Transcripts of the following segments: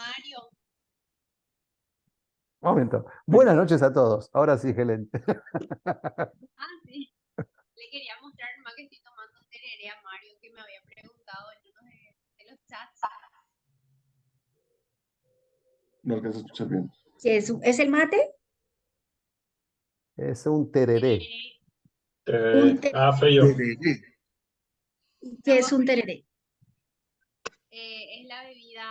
Mario. Momento. Buenas noches a todos. Ahora sí, Helen. Sí. Le quería mostrar más que estoy tomando tereré a Mario, que me había preguntado en uno de los chats. No alcanzo a escuchar bien. ¿Qué es el mate? Es un tereré. Un tereré. Frío. Tereré. ¿Qué es un tereré? Es la bebida,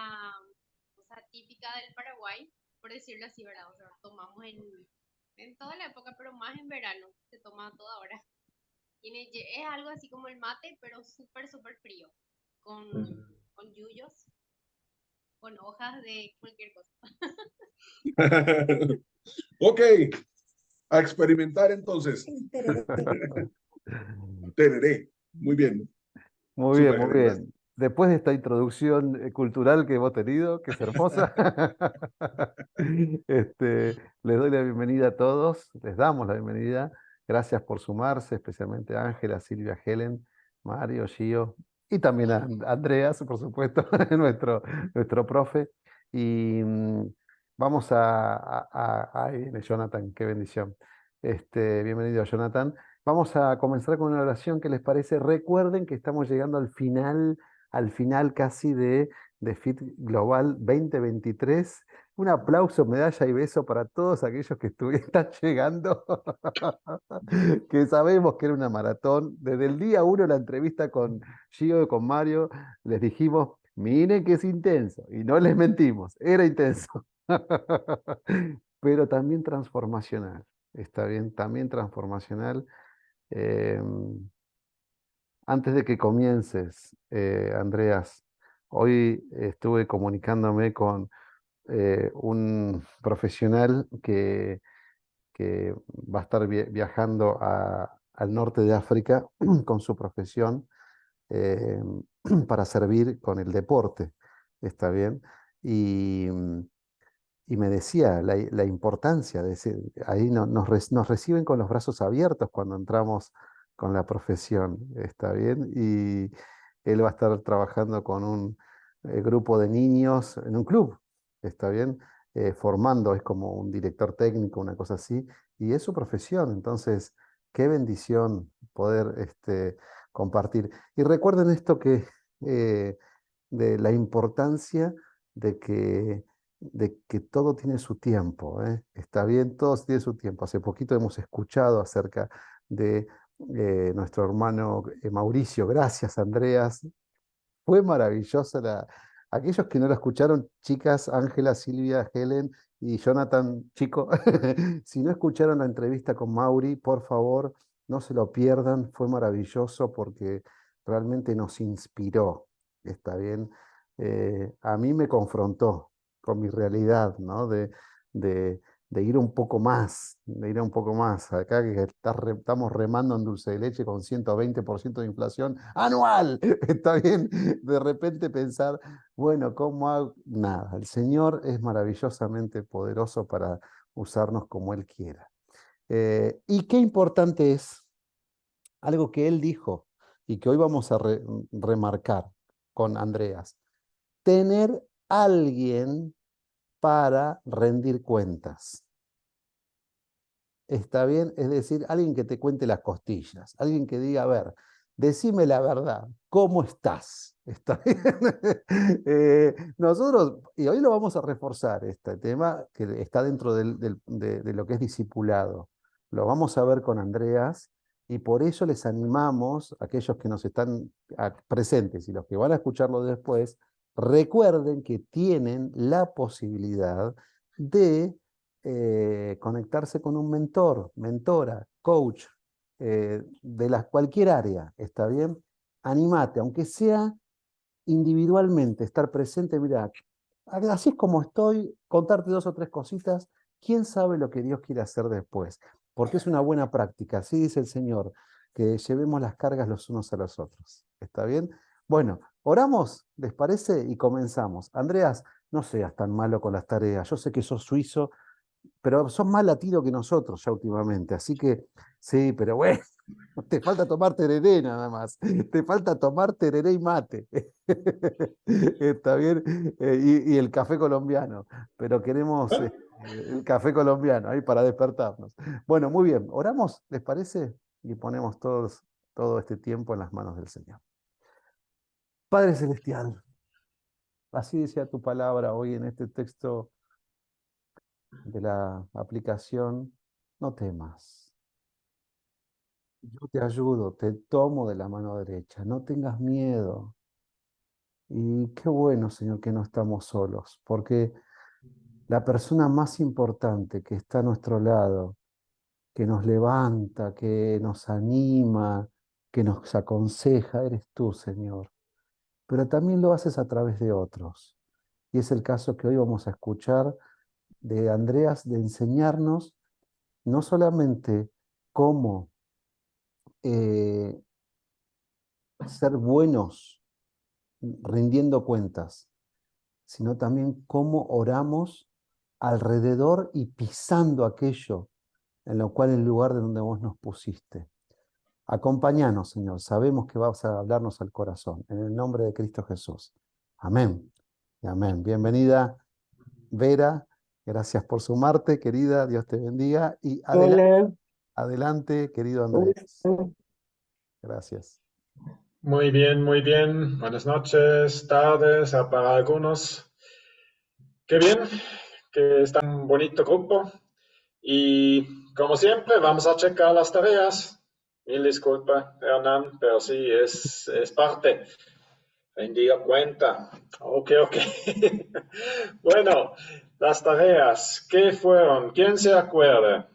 o sea, típica del Paraguay, por decirlo así, ¿verdad? O sea, tomamos en toda la época, pero más en verano, se toma a toda hora. Es algo así como el mate, pero súper, súper frío, con yuyos, con hojas de cualquier cosa. Ok, a experimentar entonces. El tereré. Tereré. Muy bien. Muy bien, Súper, muy Helen, gracias. bien. Después de esta introducción cultural que hemos tenido, que es hermosa, les doy la bienvenida a todos, les damos la bienvenida. Gracias por sumarse, especialmente a Ángela, Silvia, Helen, Mario, Gio y también a Andreas, por supuesto, nuestro profe. Y vamos ahí viene Jonathan, qué bendición. Bienvenido, Jonathan. Vamos a comenzar con una oración que les parece. Recuerden que estamos llegando al final casi de Fit Global 2023. Un aplauso, medalla y beso para todos aquellos que están llegando, que sabemos que era una maratón. Desde el día uno de la entrevista con Gio y con Mario, les dijimos, miren que es intenso, y no les mentimos, era intenso, pero también transformacional. Está bien, también transformacional. Eh, Antes de que comiences, Andreas, hoy estuve comunicándome con un profesional que va a estar viajando al norte de África con su profesión eh, para servir con el deporte. ¿Está bien? Y, y me decía la importancia de ahí nos reciben con los brazos abiertos cuando entramos con la profesión, ¿está bien? Y él va a estar trabajando con un grupo de niños en un club, ¿está bien? Formando, es como un director técnico, una cosa así, y es su profesión, entonces, qué bendición poder compartir. Y recuerden esto eh, de la importancia de que todo tiene su tiempo, ¿eh? Está bien, todo tiene su tiempo. Hace poquito hemos escuchado acerca de nuestro hermano Mauricio. Gracias, Andreas. Fue maravillosa aquellos que no la escucharon, chicas, Ángela, Silvia, Helen y Jonathan, chico, si no escucharon la entrevista con Mauri, por favor, no se lo pierdan. Fue maravilloso porque realmente nos inspiró. Está bien. A mí me confrontó con mi realidad, ¿no? De, de ir un poco más, de ir un poco más. Acá que estamos remando en dulce de leche con 120% de inflación anual. Está bien, de repente pensar, bueno, ¿cómo hago? Nada, el Señor es maravillosamente poderoso para usarnos como Él quiera. Y qué importante es algo que Él dijo y que hoy vamos a remarcar con Andreas. Tener alguien para rendir cuentas. ¿Está bien? Es decir, alguien que te cuente las costillas, alguien que diga, a ver, decime la verdad, ¿cómo estás? ¿Está bien? Nosotros, y hoy lo vamos a reforzar, este tema que está dentro de lo que es discipulado. Lo vamos a ver con Andreas y por eso les animamos a aquellos que nos están presentes y los que van a escucharlo después, recuerden que tienen la posibilidad de conectarse con un mentor, mentora, coach, de cualquier área, ¿está bien? Animate, aunque sea individualmente, estar presente, mira, así es como estoy, contarte dos o tres cositas, quién sabe lo que Dios quiere hacer después, porque es una buena práctica, así dice el Señor, que llevemos las cargas los unos a los otros, ¿está bien? Bueno, oramos, ¿les parece? Y comenzamos. Andreas, no seas tan malo con las tareas, yo sé que sos suizo, pero son más latinos que nosotros ya últimamente, así que Sí, pero bueno, te falta tomar tereré nada más. Te falta tomar tereré y mate. Está bien. Y el café colombiano. Pero queremos el café colombiano ahí para despertarnos. Bueno, muy bien. ¿Oramos, les parece? Y ponemos todo este tiempo en las manos del Señor. Padre Celestial, así decía tu palabra hoy en este texto de la aplicación. No temas. Yo te ayudo, te tomo de la mano derecha, no tengas miedo. Y qué bueno, Señor, que no estamos solos, porque la persona más importante que está a nuestro lado, que nos levanta, que nos anima, que nos aconseja, eres tú, Señor. Pero también lo haces a través de otros. Y es el caso que hoy vamos a escuchar de Andreas, de enseñarnos no solamente cómo eh, ser buenos rindiendo cuentas, sino también cómo oramos alrededor y pisando aquello en lo cual el lugar de donde vos nos pusiste. Acompáñanos, Señor, sabemos que vas a hablarnos al corazón, en el nombre de Cristo Jesús. Amén y amén. Bienvenida, Vera, gracias por sumarte, querida, Dios te bendiga, y Hola. adelante, querido Andrés. Gracias. Muy bien, muy bien. Buenas noches, tardes para algunos. Qué bien, que está un bonito grupo. Y como siempre, vamos a checar las tareas. Mil disculpas, Hernán, pero sí, es parte. Rendir cuenta. Ok, ok. Bueno, las tareas, ¿qué fueron? ¿Quién se acuerda?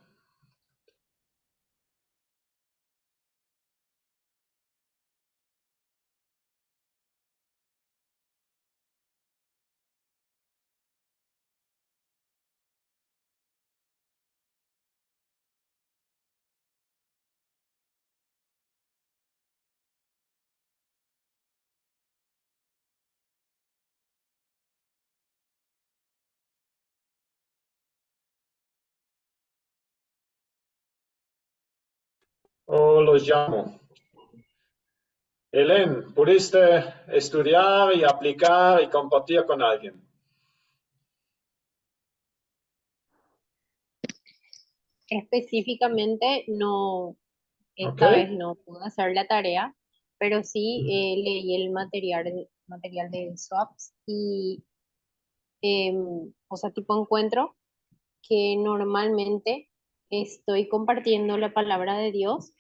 ¿O los llamo? Helen, ¿pudiste estudiar y aplicar y compartir con alguien? Específicamente, no, Ok. esta vez no pude hacer la tarea, pero sí leí el material de swaps y, o sea, tipo encuentro que normalmente estoy compartiendo la palabra de Dios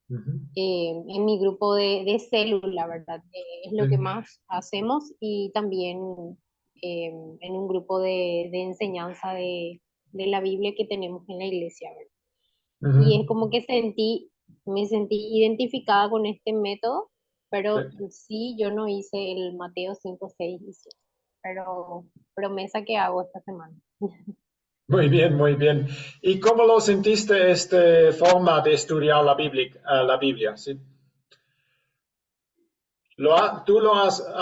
Ujú. en mi grupo de célula, ¿verdad? Es lo Sí. que más hacemos y también en un grupo de enseñanza de la Biblia que tenemos en la iglesia, ¿verdad? Y es Ujú. como que me sentí identificada con este método, pero Sí. sí, yo no hice el Mateo 5 6 y 7, pero promesa que hago esta semana. Muy bien, muy bien. ¿Y cómo lo sentiste esta forma de estudiar la Biblia? ¿Sí? ¿Tú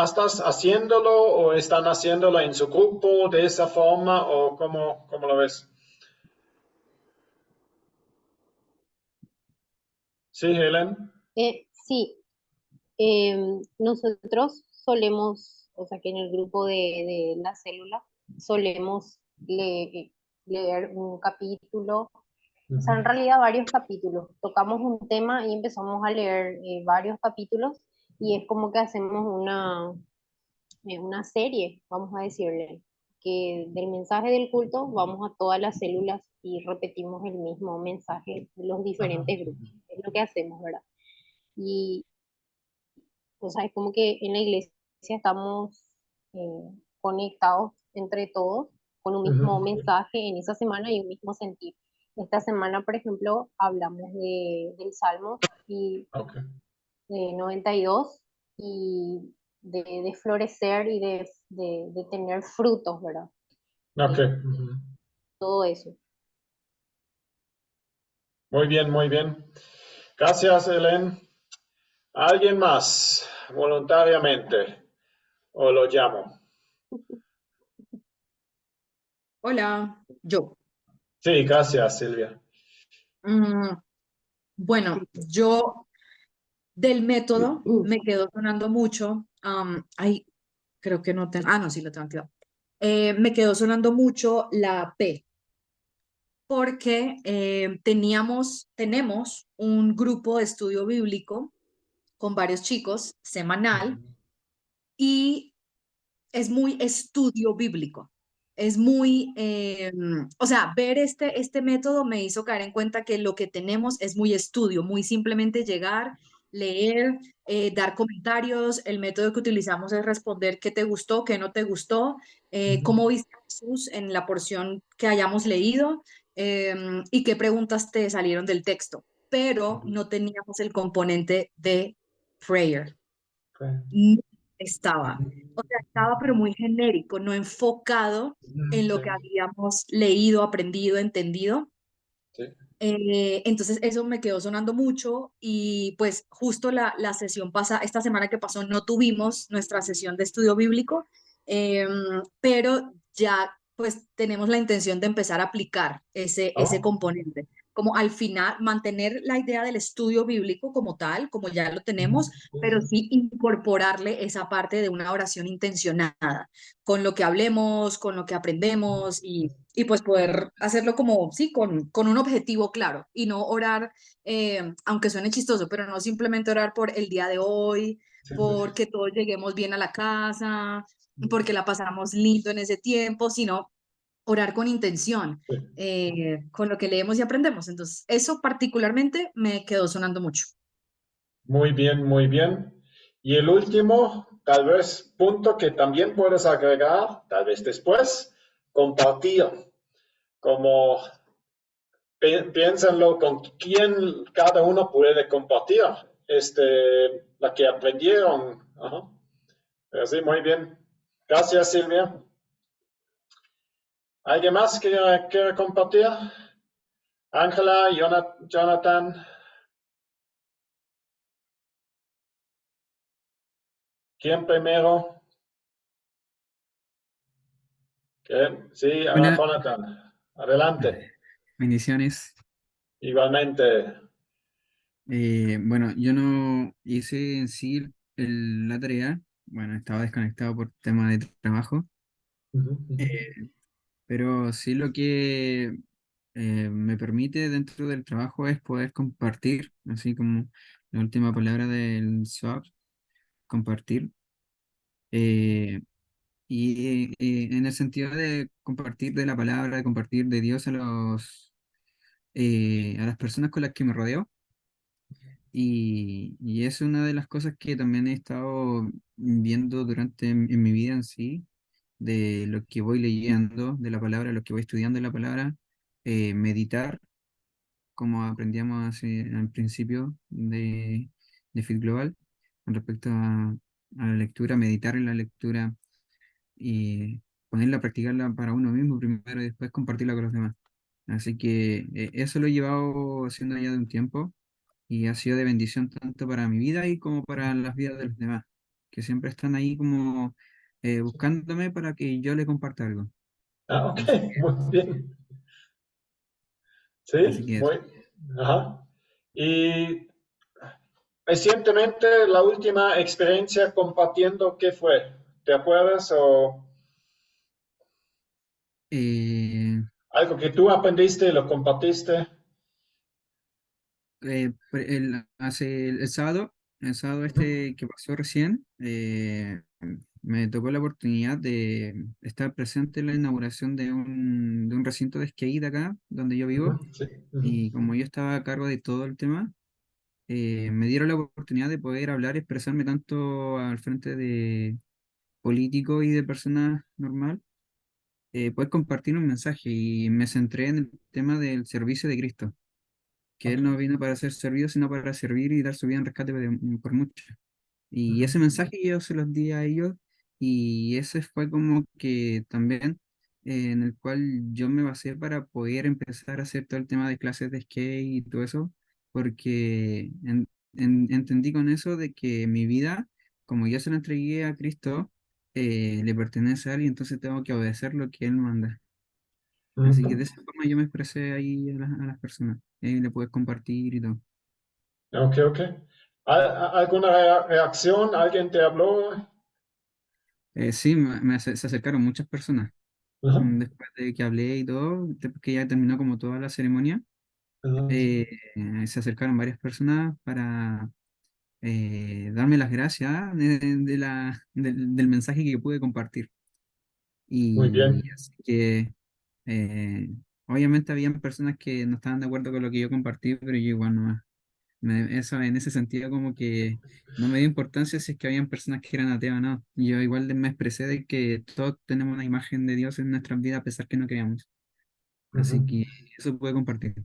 estás haciéndolo o están haciéndolo en su grupo de esa forma o cómo lo ves? Sí, Helen. Sí, nosotros solemos, o sea que en el grupo de la célula solemos leer un capítulo, o sea, en Ujú. realidad varios capítulos. Tocamos un tema y empezamos a leer varios capítulos y es como que hacemos una serie, vamos a decirle, que del mensaje del culto vamos a todas las células y repetimos el mismo mensaje de los Ajá. diferentes grupos. Es lo que hacemos, ¿verdad? Y, o sea, es como que en la iglesia estamos conectados entre todos con un mismo Ujú. mensaje en esa semana y un mismo sentir. Esta semana, por ejemplo, hablamos del Salmo y Ok. de 92 y de florecer y de tener frutos, ¿verdad? Ok. De Ujú. todo eso. Muy bien, muy bien. Gracias, Helen. ¿Alguien más voluntariamente? ¿O lo llamo? Hola, yo. Sí, gracias, Silvia. Mm, Bueno, yo del método me quedó sonando mucho. Ay, creo que no tengo. Ah, no, sí lo tengo activado. Me quedó sonando mucho la P, porque tenemos un grupo de estudio bíblico con varios chicos semanal y es muy estudio bíblico. Es muy, o sea, ver este método me hizo caer en cuenta que lo que tenemos es muy estudio, muy simplemente llegar, leer, dar comentarios. El método que utilizamos es responder qué te gustó, qué no te gustó, cómo viste a Jesús en la porción que hayamos leído, y qué preguntas te salieron del texto. Pero no teníamos el componente de prayer. No estaba. O sea, estaba pero muy genérico, no enfocado en lo que habíamos leído, aprendido, entendido. Sí. Entonces eso me quedó sonando mucho y pues justo la sesión pasada, esta semana que pasó, no tuvimos nuestra sesión de estudio bíblico, pero ya pues tenemos la intención de empezar a aplicar ese Oh, componente. Como al final mantener la idea del estudio bíblico como tal, como ya lo tenemos, pero sí incorporarle esa parte de una oración intencionada, con lo que hablemos, con lo que aprendemos y pues poder hacerlo como, sí, con un objetivo claro y no orar, aunque suene chistoso, pero no simplemente orar por el día de hoy, sí, sí. porque todos lleguemos bien a la casa, porque la pasamos lindo en ese tiempo, sino orar con intención, Sí. con lo que leemos y aprendemos. Entonces, eso particularmente me quedó sonando mucho. Muy bien, muy bien. Y el último, tal vez punto que también puedes agregar, tal vez después, compartir. Como piénsenlo con quién cada uno puede compartir la que aprendieron. Ajá. Pero sí, muy bien. Gracias, Silvia. ¿Alguien más que quiera compartir? Ángela, Jonathan, ¿quién primero? ¿Quién? Sí, Hola, Jonathan. Adelante. bendiciones. Igualmente. Bueno, yo no hice en sí la tarea. Bueno, estaba desconectado por tema de trabajo, Ujú, ujú. pero sí lo que me permite dentro del trabajo es poder compartir, así como la última palabra del SWAP, compartir. Eh, en el sentido de compartir de la palabra, de compartir de Dios a las personas con las que me rodeo. Y es una de las cosas que también he estado viendo durante en mi vida en sí, de lo que voy leyendo de la palabra, lo que voy estudiando de la palabra, meditar, como aprendíamos al principio de Fit Global, con respecto a la lectura, meditar en la lectura y ponerla a practicarla para uno mismo primero y después compartirla con los demás. Así que eso lo he llevado haciendo ya de un tiempo y ha sido de bendición tanto para mi vida y como para las vidas de los demás, que siempre están ahí como buscándome para que yo le comparta algo. Ah, ok, Así, muy bien. así Sí, que eso. muy. Ajá. Y recientemente la última experiencia compartiendo, ¿qué fue? ¿Te acuerdas o Eh, algo que tú aprendiste y lo compartiste? el sábado este que pasó recién, me tocó la oportunidad de estar presente en la inauguración de un recinto de skate acá, donde yo Ujú, vivo, sí, ujú, y como yo estaba a cargo de todo el tema, me dieron la oportunidad de poder hablar, expresarme tanto al frente de políticos y de personas normal, poder compartir un mensaje y me centré en el tema del servicio de Cristo, que ok, Él no vino para ser servido, sino para servir y dar su vida en rescate por muchos. Y ujú, ese mensaje yo se los di a ellos y ese fue como que también en el cual yo me basé para poder empezar a hacer todo el tema de clases de skate y todo eso, porque entendí con eso de que mi vida, como yo se la entregué a Cristo, le pertenece a Él y entonces tengo que obedecer lo que Él manda. Así que de ujú. esa forma yo me expresé ahí a las personas, le puedes compartir y todo. Ok, ok. ¿Alguna reacción? ¿Alguien te habló? Sí, se acercaron muchas personas. Ajá, Después de que hablé y todo, después que ya terminó como toda la ceremonia, ajá. se acercaron varias personas para darme las gracias del mensaje que pude compartir. Muy Y bien. así que eh, obviamente habían personas que no estaban de acuerdo con lo que yo compartí, pero yo igual no, eso en ese sentido como que no me dio importancia si es que habían personas que eran ateas o no. Yo igual me expresé de que todos tenemos una imagen de Dios en nuestras vidas a pesar que no creamos. Así Ujú. que eso puede compartir.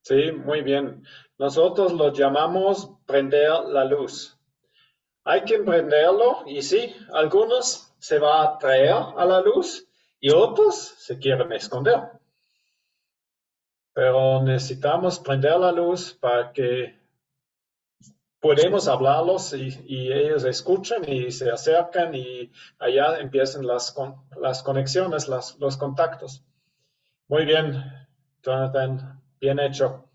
Sí, muy bien. Nosotros lo llamamos prender la luz. Hay que prenderlo y sí, algunos se va a traer a la luz y otros se quieren esconder. Pero necesitamos prender la luz para que podemos hablarlos y ellos escuchen y se acercan y allá empiezan las conexiones, los contactos. Muy bien, Jonathan, bien hecho.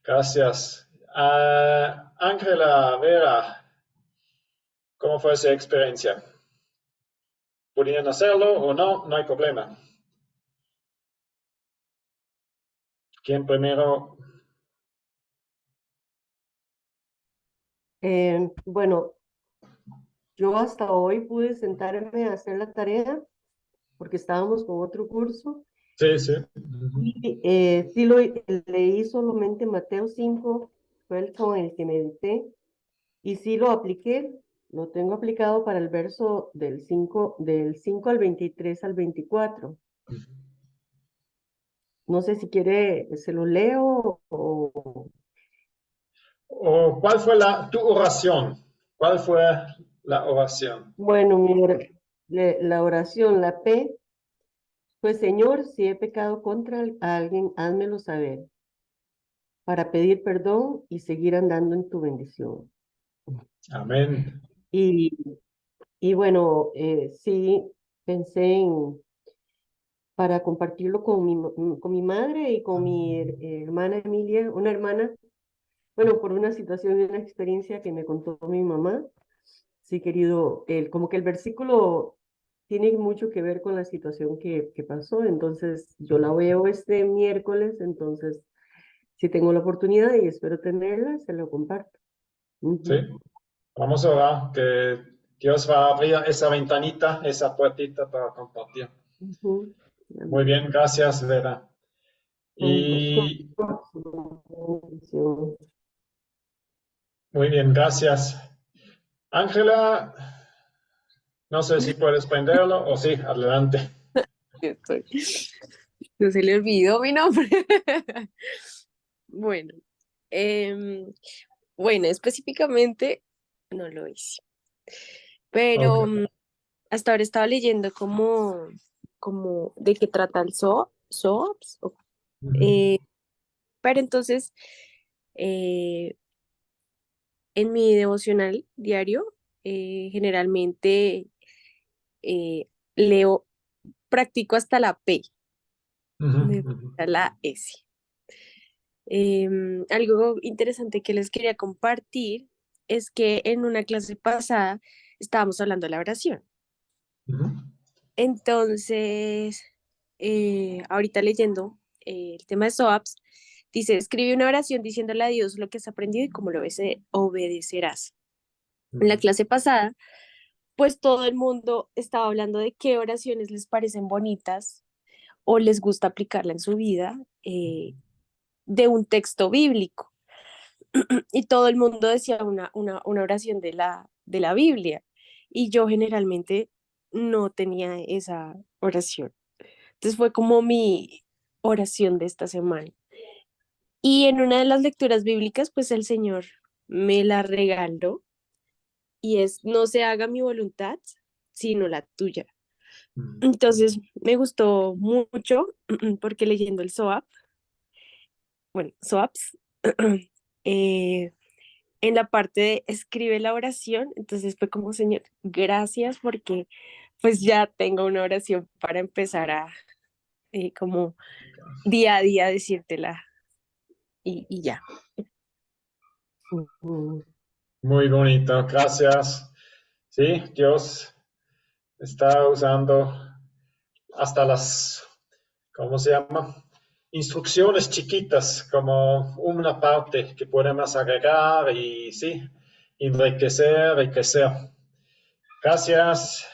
Gracias. Ángela, Vera, ¿cómo fue esa experiencia? ¿Podían hacerlo o no? No hay problema. ¿Quién primero? Bueno, yo hasta hoy pude sentarme a hacer la tarea porque estábamos con otro curso Sí, sí. Ujú. y sí leí solamente Mateo 5, fue el con el que medité y sí lo apliqué, lo tengo aplicado para el verso del 5 al 23 al 24. No sé si quiere, se lo leo o... ¿O cuál fue tu oración? ¿Cuál fue la oración? Bueno, la oración, la P, pues Señor, si he pecado contra alguien, házmelo saber, para pedir perdón y seguir andando en tu bendición. Amén. Y, y bueno, sí, pensé en, para compartirlo con mi madre y con mi hermana Emilia, una hermana, bueno, por una situación y una experiencia que me contó mi mamá. Sí, querido, como que el versículo tiene mucho que ver con la situación que pasó, entonces yo la veo este miércoles, entonces si tengo la oportunidad y espero tenerla, se lo comparto. Sí, Ujú, vamos a orar que Dios va a abrir esa ventanita, esa puertita para compartir. ujú. Muy Amén. bien, gracias, Vera. Con gusto. Y muy bien, gracias. Ángela, no sé si puedes prenderlo o sí, adelante. Estoy- No se le olvidó mi nombre. Bueno, em, bueno, específicamente no lo hice, Ok. pero hasta ahora estaba leyendo como de qué trata el SOAPS, Ujú, eh, pero entonces eh, en mi devocional diario generalmente leo, practico hasta la P, ujú, me ujú. falta la S. Algo interesante que les quería compartir es que en una clase pasada estábamos hablando de la oración. Ujú. Entonces, ahorita leyendo el tema de SOAPS, dice, escribe una oración diciéndole a Dios lo que has aprendido y cómo lo obedecerás. En la clase pasada, pues todo el mundo estaba hablando de qué oraciones les parecen bonitas o les gusta aplicarla en su vida de un texto bíblico. Y todo el mundo decía una oración de la Biblia. Y yo generalmente no tenía esa oración. Entonces fue como mi oración de esta semana. Y en una de las lecturas bíblicas, pues el Señor me la regaló y es, no se haga mi voluntad, sino la tuya. Ujú. Entonces me gustó mucho porque leyendo el SOAP, bueno, SOAPS, eh, en la parte de escribe la oración, entonces fue como, Señor, gracias porque pues ya tengo una oración para empezar a como día a día decírtela y ya. Ujú. Muy bonito, gracias. Sí, Dios está usando hasta las, ¿cómo se llama? Instrucciones chiquitas como una parte que podemos agregar y sí, enriquecer. Gracias.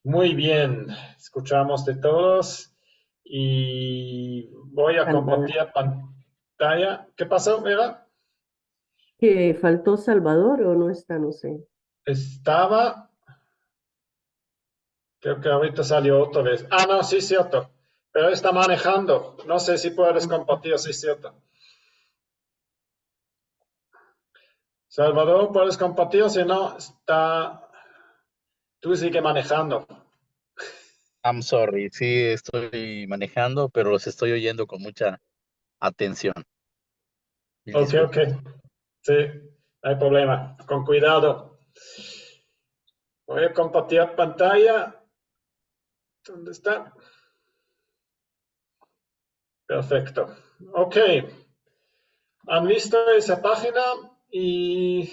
Muy bien. Escuchamos de todos y voy a Salvador. compartir pantalla. ¿Qué pasó, Vera? ¿Que faltó Salvador o no está? No sé. Estaba, creo que ahorita salió otra vez. Ah, no, sí, cierto. Pero está manejando. No sé si puedes compartir, sí, cierto. Salvador, ¿puedes compartir? Si no, tú sigue manejando. I'm sorry, sí estoy manejando, pero los estoy oyendo con mucha atención. Mil Ok. disculpas. Sí, no hay problema. Con cuidado. Voy a compartir pantalla. ¿Dónde está? Perfecto. Ok. Han visto esa página y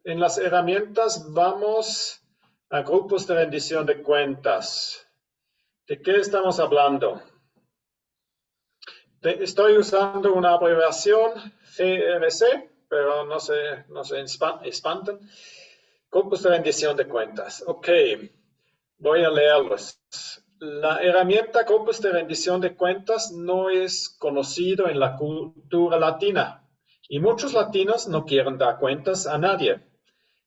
en las herramientas vamos a grupos de rendición de cuentas. ¿De qué estamos hablando? Estoy usando una abreviación GRC, pero no se espanten. Grupos de rendición de cuentas. Ok, voy a leerlos. La herramienta grupos de rendición de cuentas no es conocido en la cultura latina y muchos latinos no quieren dar cuentas a nadie.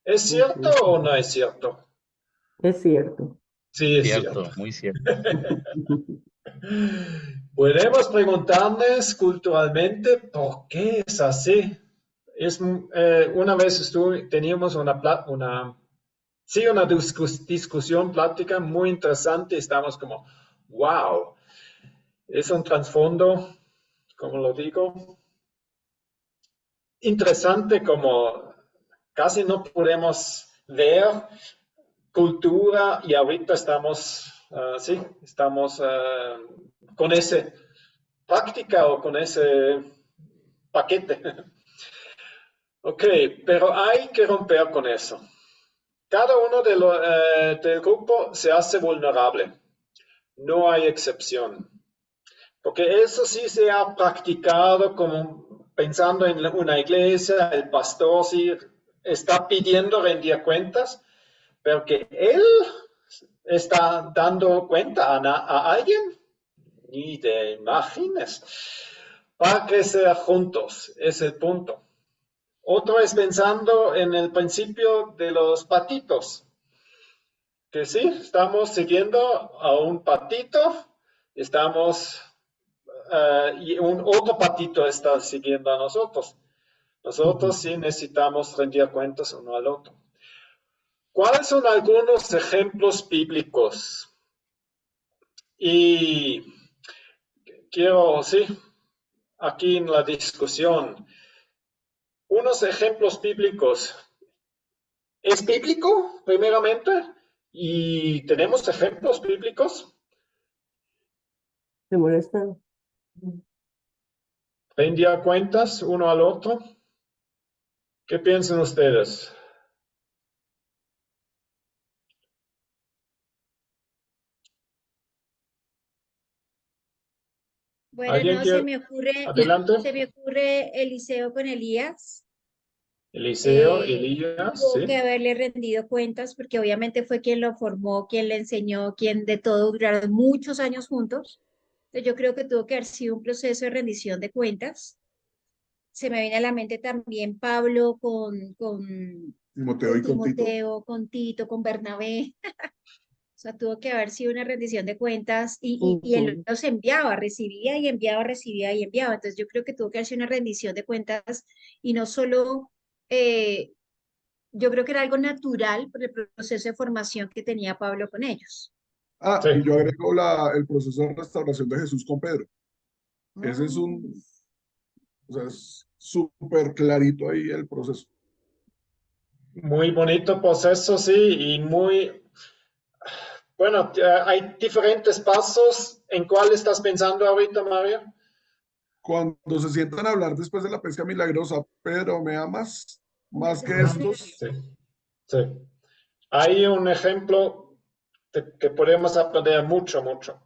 ¿Es cierto o no es cierto? Es cierto. Sí, es Cierto, cierto. muy cierto. Podemos preguntarnos culturalmente por qué es así. Una vez teníamos una discusión, plática muy interesante. Estamos como, wow, es un trasfondo, como lo digo, interesante como casi no podemos ver cultura y ahorita estamos, estamos con ese práctica o con ese paquete. Ok, pero hay que romper con eso. Cada uno del grupo se hace vulnerable. No hay excepción. Porque eso sí se ha practicado como pensando en una iglesia, el pastor sí está pidiendo rendir cuentas, pero que él está dando cuenta a alguien, ni te imagines. Para crecer juntos, es el punto. Otro es pensando en el principio de los patitos, que sí, estamos siguiendo a un patito, y un otro patito está siguiendo a nosotros. Nosotros sí necesitamos rendir cuentas uno al otro. ¿Cuáles son algunos ejemplos bíblicos? Y quiero, sí, aquí en la discusión, unos ejemplos bíblicos. ¿Es bíblico, primeramente? ¿Y tenemos ejemplos bíblicos? ¿Se molesta? ¿Rendir cuentas uno al otro? ¿Qué piensan ustedes? Bueno, ¿Alguien no, quiere? Adelante. se me ocurre Eliseo con Elías. Eliseo, Elías, Tuvo sí. que haberle rendido cuentas porque obviamente fue quien lo formó, quien le enseñó, quien de todo duraron muchos años juntos. Entonces yo creo que tuvo que haber sido un proceso de rendición de cuentas. Se me viene a la mente también Pablo Timoteo y con Tito. Timoteo, con Tito, con Bernabé. O sea, tuvo que haber sido una rendición de cuentas y él los enviaba, recibía y enviaba, recibía y enviaba. Entonces yo creo que tuvo que haber sido una rendición de cuentas y no solo, yo creo que era algo natural por el proceso de formación que tenía Pablo con ellos. Ah, Sí. y yo agrego el proceso de restauración de Jesús con Pedro. Ese es o sea, es súper clarito ahí el proceso. Muy bonito proceso, sí, y muy, bueno, hay diferentes pasos. ¿En cuál estás pensando ahorita, Mario? Cuando se sientan a hablar después de la pesca milagrosa, Pedro, ¿me amas? más que Gracias. estos. Sí, sí. Hay un ejemplo que podemos aprender mucho, mucho.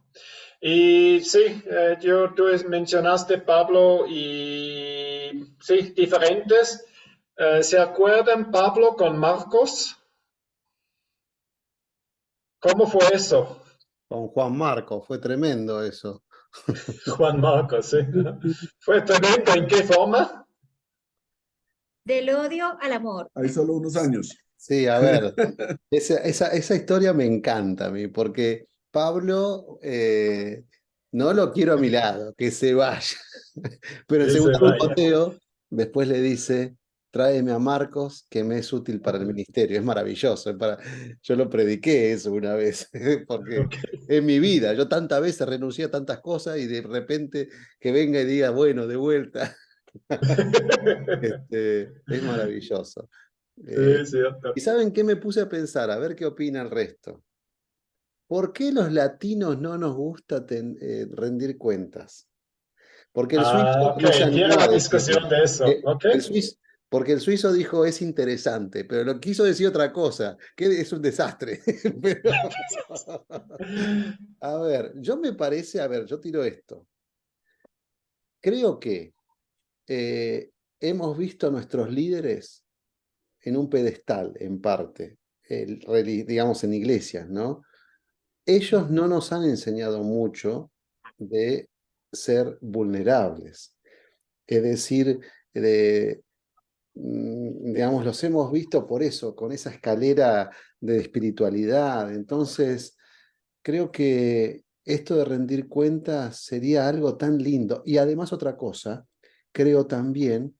Y sí, tú mencionaste, Pablo, y sí, diferentes. ¿Se acuerdan, Pablo, con Marcos? ¿Cómo fue eso? Con Juan Marco, fue tremendo eso. Juan Marcos, sí. ¿Fue tremendo? ¿En qué forma? Del odio al amor. Hay solo unos años. Sí, a ver, esa historia me encanta a mí, porque Pablo no lo quiero a mi lado, que se vaya. Pero en Que se segundo vaya. Timoteo, después le dice, tráeme a Marcos, que me es útil para el ministerio. Es maravilloso, yo lo prediqué eso una vez, porque Ok. en mi vida, yo tantas veces renuncié a tantas cosas y de repente que venga y diga, bueno, de vuelta. Es maravilloso. Eh, Sí, cierto. ¿Y saben qué me puse a pensar? A ver qué opina el resto. ¿Por qué los latinos no nos gusta rendir cuentas? Porque el suizo Ah, ok, no se animó quiero a la decirlo. discusión de eso. Eh, Ok. el suizo, porque el suizo dijo es interesante, pero lo quiso decir otra cosa, que es un desastre. Pero, a ver, yo me parece, a ver, yo tiro esto. Creo que hemos visto a nuestros líderes en un pedestal, en parte, digamos en iglesias, ¿no? Ellos no nos han enseñado mucho de ser vulnerables, es decir, de, digamos, los hemos visto por eso, con esa escalera de espiritualidad. Entonces, creo que esto de rendir cuentas sería algo tan lindo. Y además otra cosa, creo también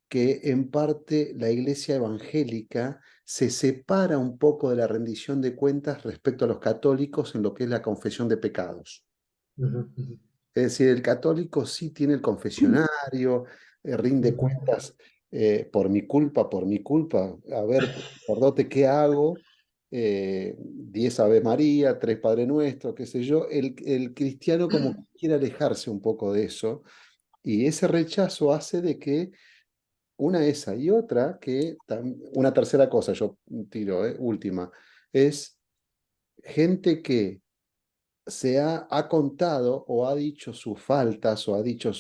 que en parte la iglesia evangélica se separa un poco de la rendición de cuentas respecto a los católicos en lo que es la confesión de pecados. Ujú, ujú. Es decir, el católico sí tiene el confesionario, rinde cuentas por mi culpa. A ver, sacerdote, ¿qué hago? 10 Ave María, 3 Padre Nuestro, qué sé yo. El cristiano como que quiere alejarse un poco de eso y ese rechazo hace de que una esa y otra una tercera cosa, yo tiro, última, es gente que ha contado o ha dicho sus faltas o ha dicho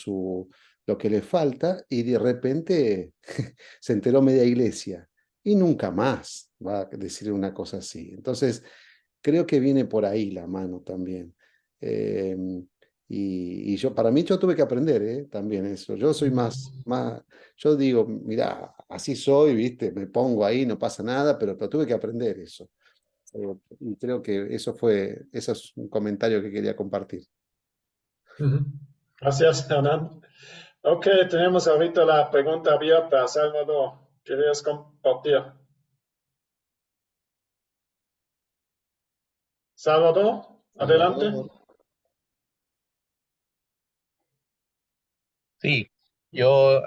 lo que le falta y de repente se enteró media iglesia y nunca más va a decir una cosa así. Entonces, creo que viene por ahí la mano también. Eh, y para mí yo tuve que aprender también eso. Yo soy yo digo, mira, así soy, viste, me pongo ahí, no pasa nada, pero tuve que aprender eso. Y creo que eso es un comentario que quería compartir. Ujú. Gracias, Hernán. Ok, tenemos ahorita la pregunta abierta. Salvador, ¿querías compartir? Salvador, adelante. Salvador. Sí, yo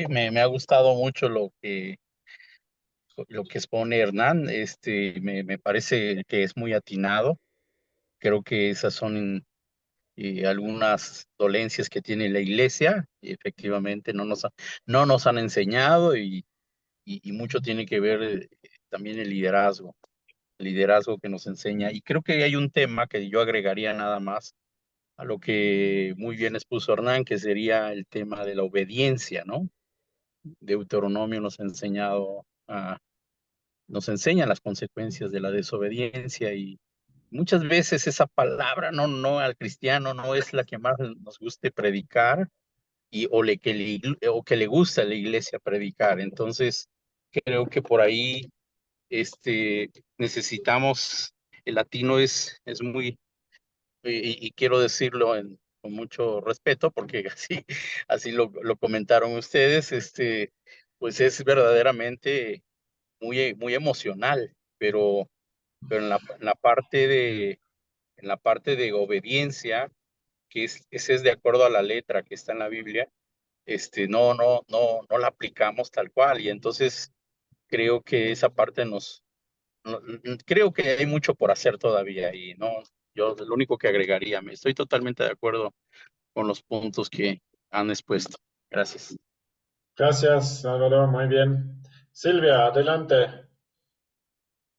me ha gustado mucho lo que expone Hernán. Me parece que es muy atinado. Creo que esas son algunas dolencias que tiene la iglesia y efectivamente no nos han enseñado y mucho tiene que ver también el liderazgo que nos enseña. Y creo que hay un tema que yo agregaría nada más a lo que muy bien expuso Hernán, que sería el tema de la obediencia, ¿no? Deuteronomio nos enseña las consecuencias de la desobediencia y muchas veces esa palabra no al cristiano no es la que más nos guste predicar o que le gusta a la iglesia predicar. Entonces, creo que por ahí necesitamos, el latino es muy, y quiero decirlo con mucho respeto, porque así lo comentaron ustedes, pues es verdaderamente muy emocional, pero en la parte de obediencia, ese es de acuerdo a la letra que está en la Biblia, no la aplicamos tal cual, y entonces creo que esa parte creo que hay mucho por hacer todavía, y no, yo lo único que agregaría, me estoy totalmente de acuerdo con los puntos que han expuesto. Gracias. Gracias, Salvador, muy bien. Silvia, adelante.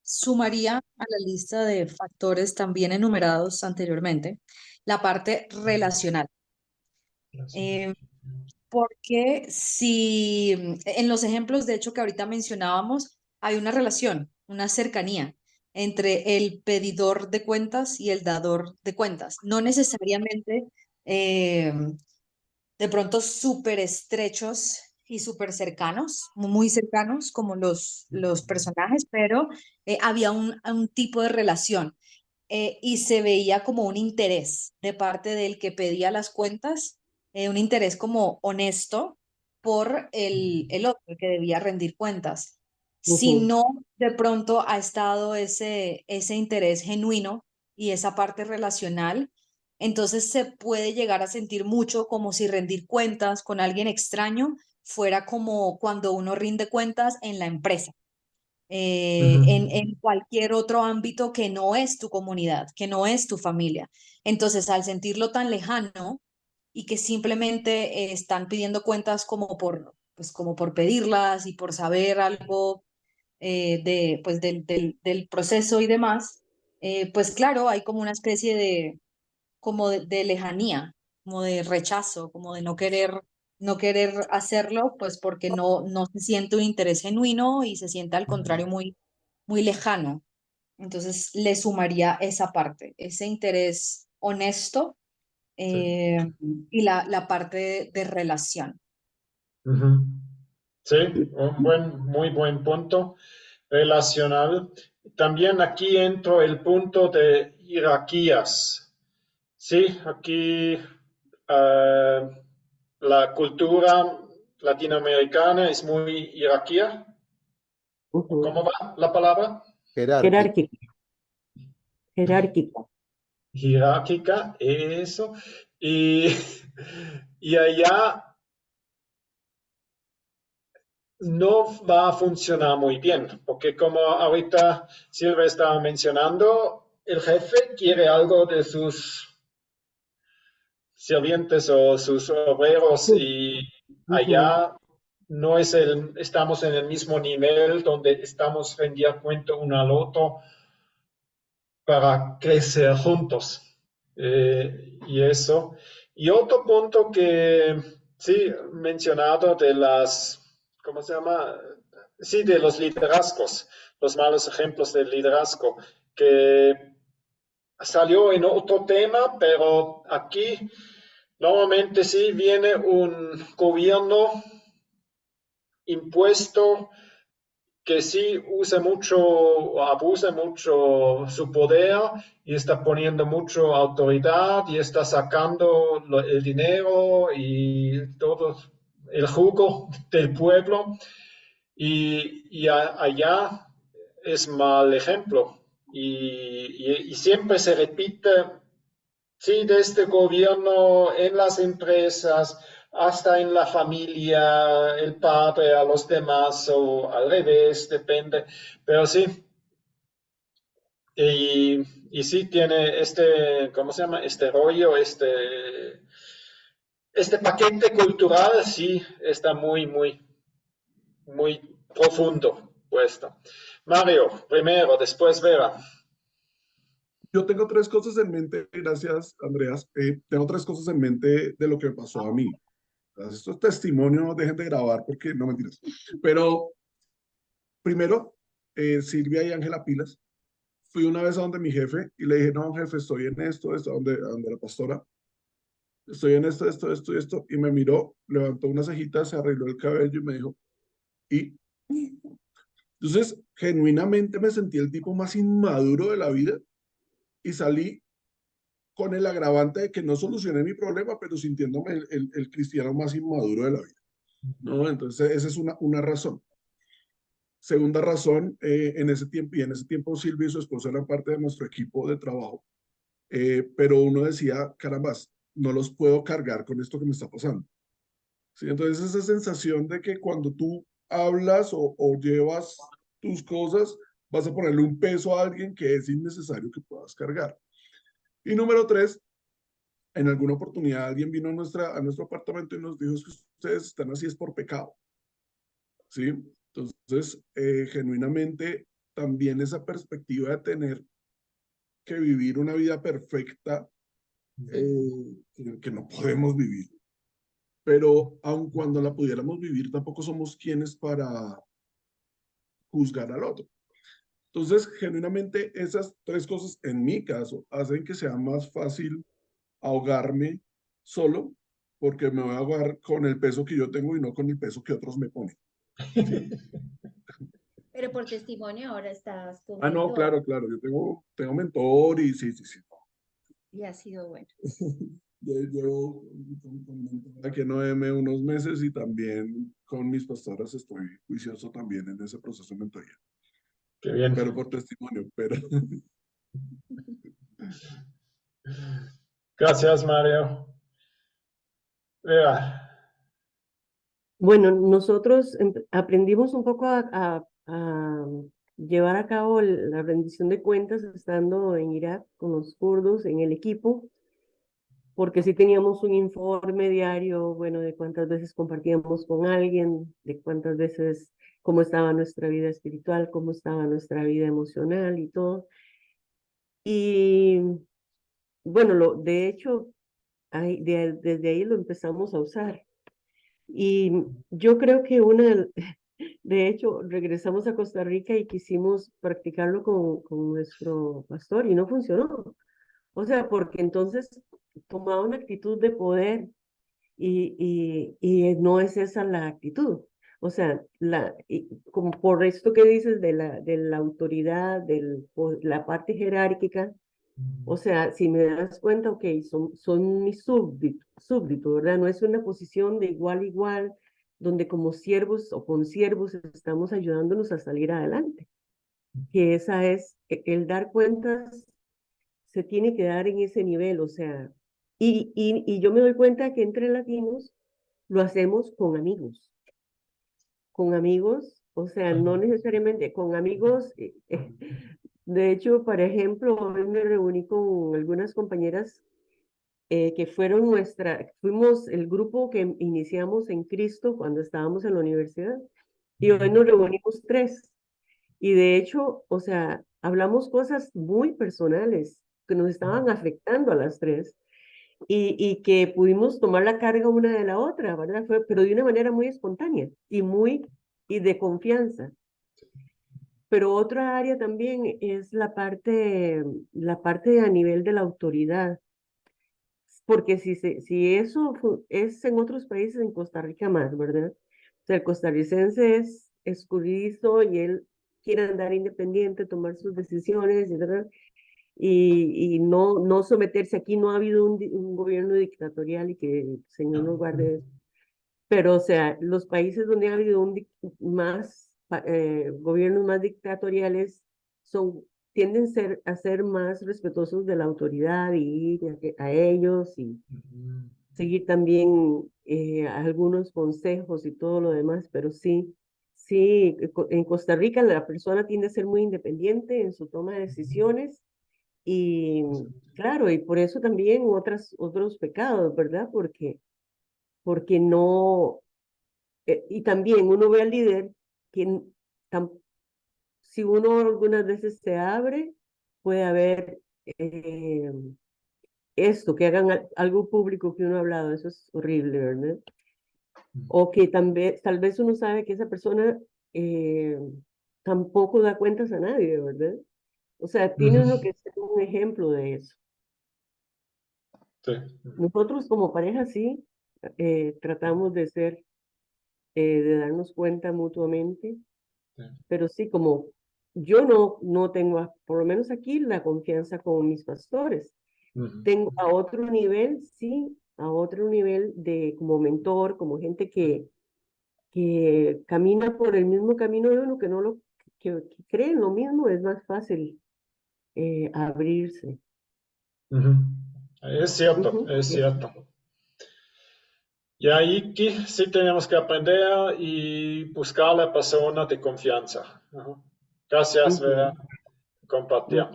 Sumaría a la lista de factores también enumerados anteriormente la parte relacional. Porque si en los ejemplos, de hecho, que ahorita mencionábamos, hay una relación, una cercanía entre el pedidor de cuentas y el dador de cuentas. No necesariamente de pronto súper estrechos y súper cercanos, muy cercanos como los personajes, pero había un tipo de relación y se veía como un interés de parte del que pedía las cuentas, un interés como honesto por el otro, el que debía rendir cuentas. Si Ujú, no, de pronto ha estado ese interés genuino y esa parte relacional, entonces se puede llegar a sentir mucho como si rendir cuentas con alguien extraño fuera como cuando uno rinde cuentas en la empresa, en cualquier otro ámbito que no es tu comunidad, que no es tu familia. Entonces, al sentirlo tan lejano y que simplemente están pidiendo cuentas pues, como por pedirlas y por saber algo pues, del proceso y demás, pues claro, hay como una especie como de lejanía, como de rechazo, como de no querer hacerlo, pues porque no se siente un interés genuino y se siente al contrario muy lejano. Entonces le sumaría esa parte, ese interés honesto Sí. y la parte de relación. Ujú. Sí, muy buen punto relacional. También aquí entro el punto de jerarquías. Sí, aquí la cultura latinoamericana es muy jerarquía. ujú. ¿Cómo va la palabra? Jerárquica. Jerárquica, jerárquica. Jerárquica, eso. Y, y allá no va a funcionar muy bien, porque como ahorita Silvia estaba mencionando, el jefe quiere algo de sus sirvientes o sus obreros Sí, y ujú, allá no estamos en el mismo nivel donde estamos rendiendo cuenta uno al otro para crecer juntos. Y eso. Y otro punto que sí, mencionado de ¿cómo se llama? Sí, de los liderazgos, los malos ejemplos del liderazgo, que salió en otro tema, pero aquí normalmente sí viene un gobierno impuesto que sí usa mucho o abusa mucho su poder y está poniendo mucho autoridad y está sacando el dinero y todo el jugo del pueblo y allá es mal ejemplo y siempre se repite. Sí, de este gobierno en las empresas, hasta en la familia, el padre a los demás o al revés, depende. Pero sí, y sí tiene ¿cómo se llama? Este rollo, este paquete cultural, sí, está muy profundo puesto. Mario, primero, después Vera. Yo tengo tres cosas en mente, gracias, Andreas. Tengo tres cosas en mente de lo que me pasó a mí. Esto es testimonio, dejen de grabar porque no mentiras. Pero primero, Silvia y Ángela Pilas. Fui una vez a donde mi jefe y le dije, no, jefe, estoy en esto, donde la pastora, estoy en esto y esto. Y me miró, levantó una cejita, se arregló el cabello y me dijo, y entonces, genuinamente me sentí el tipo más inmaduro de la vida y salí con el agravante de que no solucioné mi problema, pero sintiéndome el cristiano más inmaduro de la vida, ¿no? Entonces, esa es una razón. Segunda razón, en ese tiempo Silvia y su esposo eran parte de nuestro equipo de trabajo, pero uno decía, carambas, no los puedo cargar con esto que me está pasando. ¿Sí? Entonces, esa sensación de que cuando tú hablas o llevas tus cosas, vas a ponerle un peso a alguien que es innecesario que puedas cargar. Y número tres, en alguna oportunidad alguien vino a nuestro apartamento y nos dijo, es que ustedes están así es por pecado, ¿sí? Entonces, genuinamente, también esa perspectiva de tener que vivir una vida perfecta que no podemos vivir. Pero aun cuando la pudiéramos vivir, tampoco somos quienes para juzgar al otro. Entonces, genuinamente, esas tres cosas, en mi caso, hacen que sea más fácil ahogarme solo, porque me voy a ahogar con el peso que yo tengo y no con el peso que otros me ponen. ¿Sí? Pero por testimonio ahora estás con Ah, no, mentor claro, claro. Yo tengo mentor y sí, sí, sí. y ha sido bueno. Llevo con mentor aquí en OM unos meses y también con mis pastoras estoy juicioso también en ese proceso de mentoría. Qué bien. Pero por testimonio, pero... Gracias, Mario. Vea. Bueno, nosotros aprendimos un poco a llevar a cabo la rendición de cuentas estando en Irak con los kurdos en el equipo, porque sí teníamos un informe diario, bueno, de cuántas veces compartíamos con alguien, de cuántas veces, cómo estaba nuestra vida espiritual, cómo estaba nuestra vida emocional y todo. Y bueno, de hecho, desde ahí lo empezamos a usar. Y yo creo que de hecho, regresamos a Costa Rica y quisimos practicarlo con nuestro pastor y no funcionó. O sea, porque entonces tomaba una actitud de poder y no es esa la actitud. O sea, como por esto que dices de la autoridad, la parte jerárquica, o sea, si me das cuenta, ok, son mis súbditos, ¿verdad? No es una posición de igual a igual, donde como siervos o consiervos estamos ayudándonos a salir adelante. Que esa es, el dar cuentas se tiene que dar en ese nivel, o sea, y yo me doy cuenta que entre latinos lo hacemos con amigos, o sea, no necesariamente con amigos. De hecho, por ejemplo, hoy me reuní con algunas compañeras que fuimos el grupo que iniciamos en Cristo cuando estábamos en la universidad, y hoy nos reunimos tres. Y de hecho, o sea, hablamos cosas muy personales que nos estaban afectando a las tres y que pudimos tomar la carga una de la otra, ¿verdad? Pero de una manera muy espontánea y de confianza. Pero otra área también es la parte a nivel de la autoridad, porque si eso es en otros países, en Costa Rica más, ¿verdad? O sea, el costarricense es escurridizo y él quiere andar independiente, tomar sus decisiones, ¿verdad? Y no someterse. Aquí no ha habido un gobierno dictatorial y que el Señor nos guarde. Pero, o sea, los países donde ha habido gobiernos más dictatoriales tienden a ser más respetuosos de la autoridad y ir a ellos y seguir también algunos consejos y todo lo demás, pero sí, en Costa Rica la persona tiende a ser muy independiente en su toma de decisiones y claro, y por eso también otros pecados, ¿verdad? Porque no, y también uno ve al líder que si uno algunas veces se abre, puede haber esto, que hagan algo público que uno ha hablado, eso es horrible, ¿verdad? O que tal vez uno sabe que esa persona tampoco da cuentas a nadie, ¿verdad? O sea, tiene uno que ser un ejemplo de eso. Sí. Nosotros como pareja sí, tratamos de darnos cuenta mutuamente, pero sí, como yo no tengo, por lo menos aquí, la confianza con mis pastores. Tengo a otro nivel, sí, a otro nivel como mentor, como gente que camina por el mismo camino de uno, que cree en lo mismo, es más fácil abrirse. Es cierto, es cierto. Y ahí sí tenemos que aprender y buscar la persona de confianza. Gracias, Vera, por compartir.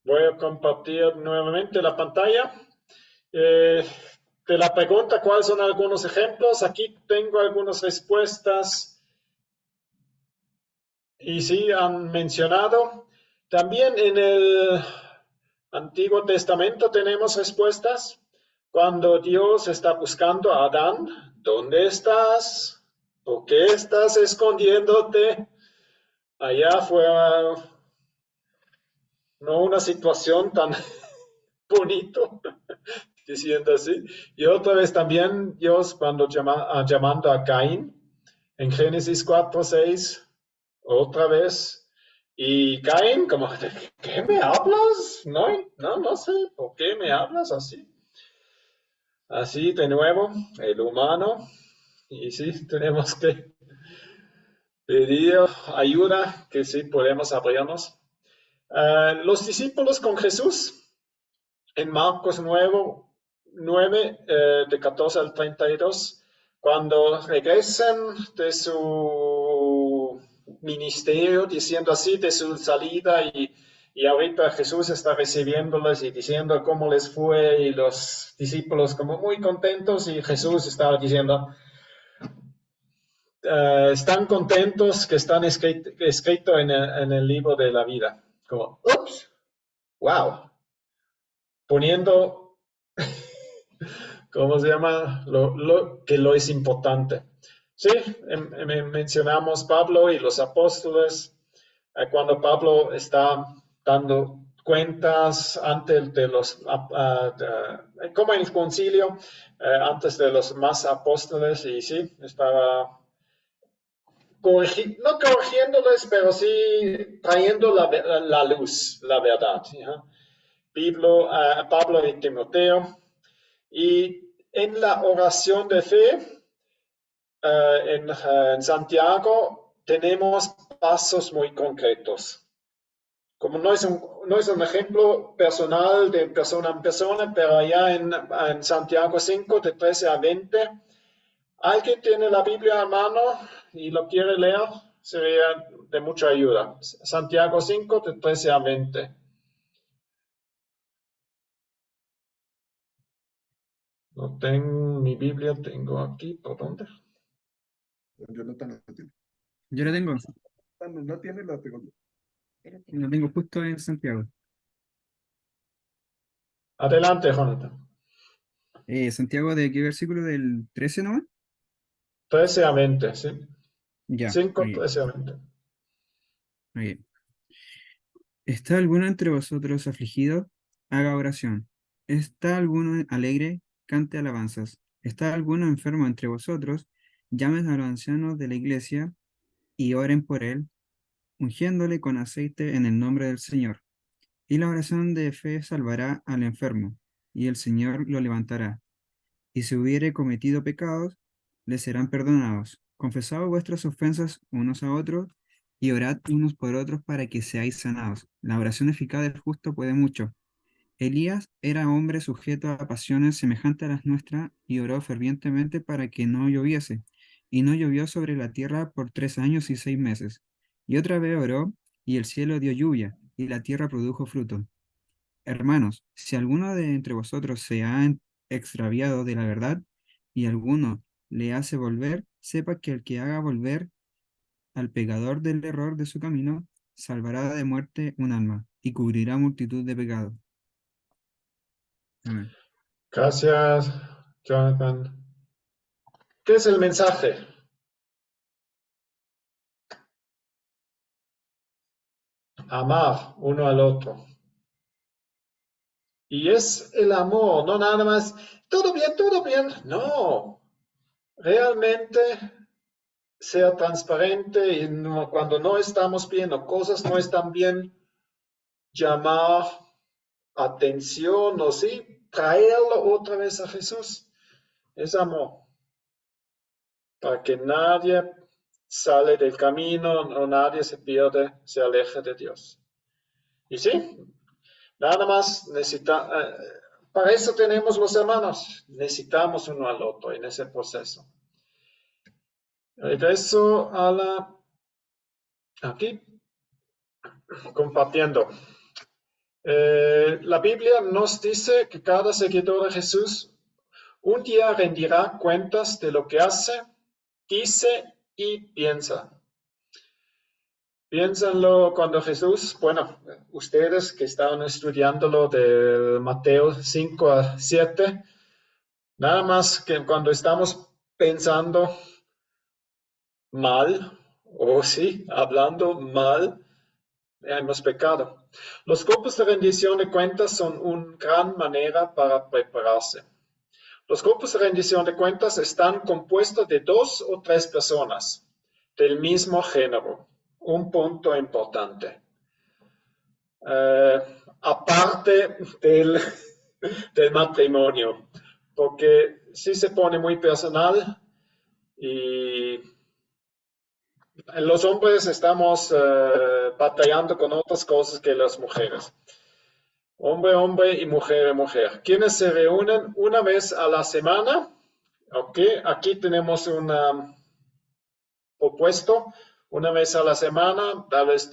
Voy a compartir nuevamente la pantalla. De la pregunta, ¿cuáles son algunos ejemplos? Aquí tengo algunas respuestas. Y sí, han mencionado, también en el Antiguo Testamento tenemos respuestas. Cuando Dios está buscando a Adán, ¿dónde estás? ¿Por qué estás escondiéndote? Allá fue no una situación tan bonito, diciendo así. Y otra vez también Dios cuando llamando a Caín, en Génesis 4:6, otra vez. Y Caín, como, ¿de qué me hablas? No sé, ¿por qué me hablas así? Así de nuevo, el humano. Y sí, tenemos que pedir ayuda, que sí podemos abrirnos. Los discípulos con Jesús, en Marcos 9, de 14 al 32, cuando regresen de su ministerio, diciendo así, de su salida, y ahorita Jesús está recibiéndoles y diciendo cómo les fue, y los discípulos como muy contentos, y Jesús estaba diciendo, están contentos que están escrito en el libro de la vida. Como, ups, wow, poniendo, ¿cómo se llama? Lo es importante. Sí, mencionamos Pablo y los apóstoles. Cuando Pablo está dando cuentas antes de los, como en el concilio, antes de los más apóstoles, y sí, estaba no corrigiéndoles, pero sí trayendo la luz, la verdad. ¿Ya? Pablo y Timoteo. Y en la oración de fe, en Santiago, tenemos pasos muy concretos. Como no es un ejemplo personal de persona en persona, pero allá en Santiago 5, de 13 a 20, ¿alguien tiene la Biblia a mano y lo quiere leer? Sería de mucha ayuda. Santiago 5, de 13 a 20. No tengo mi Biblia, tengo aquí, ¿por dónde? Jonathan la tiene. Yo la tengo, No tiene, la tengo yo. la tengo justo en Santiago. Adelante, Jonathan. Santiago, ¿de qué versículo? ¿Del 13 nomás? 13 a 20, sí. Ya, 5, muy bien, 13 a 20. muy bien. ¿Está alguno entre vosotros afligido? Haga oración. ¿Está alguno alegre? Cante alabanzas. ¿Está alguno enfermo entre vosotros? Llamen a los ancianos de la iglesia y oren por él, ungiéndole con aceite en el nombre del Señor. Y la oración de fe salvará al enfermo, y el Señor lo levantará. Y si hubiere cometido pecados, le serán perdonados. Confesad vuestras ofensas unos a otros, y orad unos por otros para que seáis sanados. La oración eficaz del justo puede mucho. Elías era hombre sujeto a pasiones semejantes a las nuestras, y oró fervientemente para que no lloviese. Y no llovió sobre la tierra por 3 años y 6 meses. Y otra vez oró, y el cielo dio lluvia, y la tierra produjo fruto. Hermanos, si alguno de entre vosotros se ha extraviado de la verdad y alguno le hace volver, sepa que el que haga volver al pecador del error de su camino, salvará de muerte un alma y cubrirá multitud de pecados. Amén. Gracias, Jonathan. ¿Qué es el mensaje? Amar uno al otro. Y es el amor, no nada más, todo bien, todo bien. No, realmente sea transparente y cuando no estamos bien o cosas no están bien, llamar atención o sí, traerlo otra vez a Jesús. Es amor, para que nadie sale del camino o nadie se pierde, se aleje de Dios. Y sí, nada más para eso tenemos los hermanos, necesitamos uno al otro en ese proceso. Regreso aquí, compartiendo. La Biblia nos dice que cada seguidor de Jesús un día rendirá cuentas de lo que hace, dice y piensa. Piénsenlo cuando Jesús, bueno, ustedes que estaban estudiándolo de Mateo 5 a 7, nada más que cuando estamos pensando mal, o sí, hablando mal, hemos pecado. Los grupos de rendición de cuentas son una gran manera para prepararse. Los grupos de rendición de cuentas están compuestos de 2 o 3 personas del mismo género. Un punto importante. Aparte del matrimonio, porque si se pone muy personal y los hombres estamos batallando con otras cosas que las mujeres. Hombre, hombre y mujer, mujer. Quienes se reúnen una vez a la semana. Ok, aquí tenemos un opuesto. Una vez a la semana, tal vez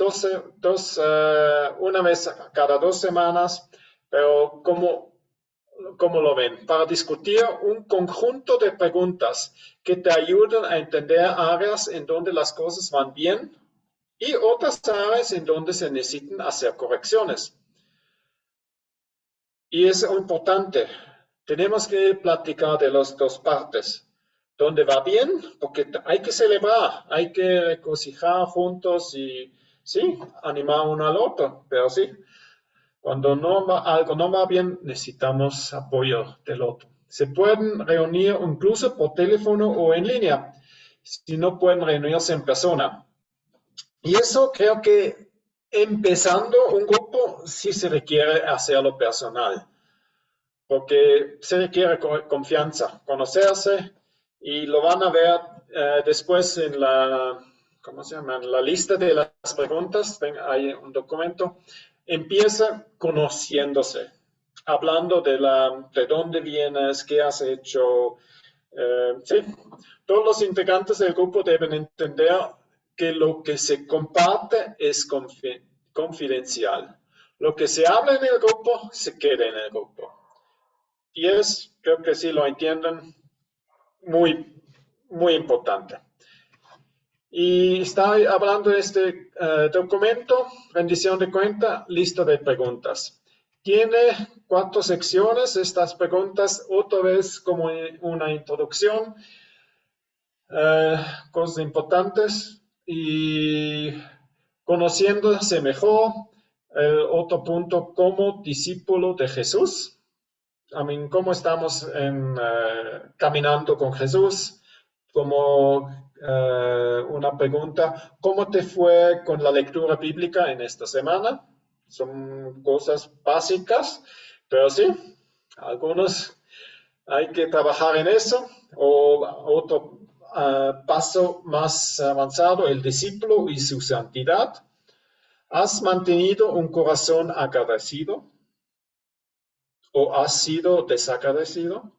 una vez cada 2 semanas. Pero ¿cómo lo ven? Para discutir un conjunto de preguntas que te ayuden a entender áreas en donde las cosas van bien y otras áreas en donde se necesitan hacer correcciones. Y es importante, tenemos que platicar de las 2 partes. Donde va bien, porque hay que celebrar, hay que regocijar juntos y sí, animar uno al otro, pero sí, cuando algo no va bien, necesitamos apoyo del otro. Se pueden reunir incluso por teléfono o en línea, si no pueden reunirse en persona. Y eso creo que empezando un grupo sí se requiere hacerlo personal, porque se requiere confianza, conocerse, y lo van a ver después en ¿cómo se llama? En la lista de las preguntas, hay un documento. Empieza conociéndose, hablando de dónde vienes, qué has hecho. Sí, todos los integrantes del grupo deben entender que lo que se comparte es confidencial. Lo que se habla en el grupo, se queda en el grupo. Y creo que sí lo entienden, muy, muy importante. Y está hablando de este documento, rendición de cuenta, lista de preguntas. Tiene 4 secciones, estas preguntas otra vez como una introducción, cosas importantes y conociéndose mejor. Otro punto, como discípulo de Jesús. ¿Cómo estamos caminando con Jesús? Como una pregunta, ¿cómo te fue con la lectura bíblica en esta semana? Son cosas básicas, pero sí, algunos hay que trabajar en eso. O otro paso más avanzado, el discípulo y su santidad. ¿Has mantenido un corazón agradecido? ¿O has sido desagradecido?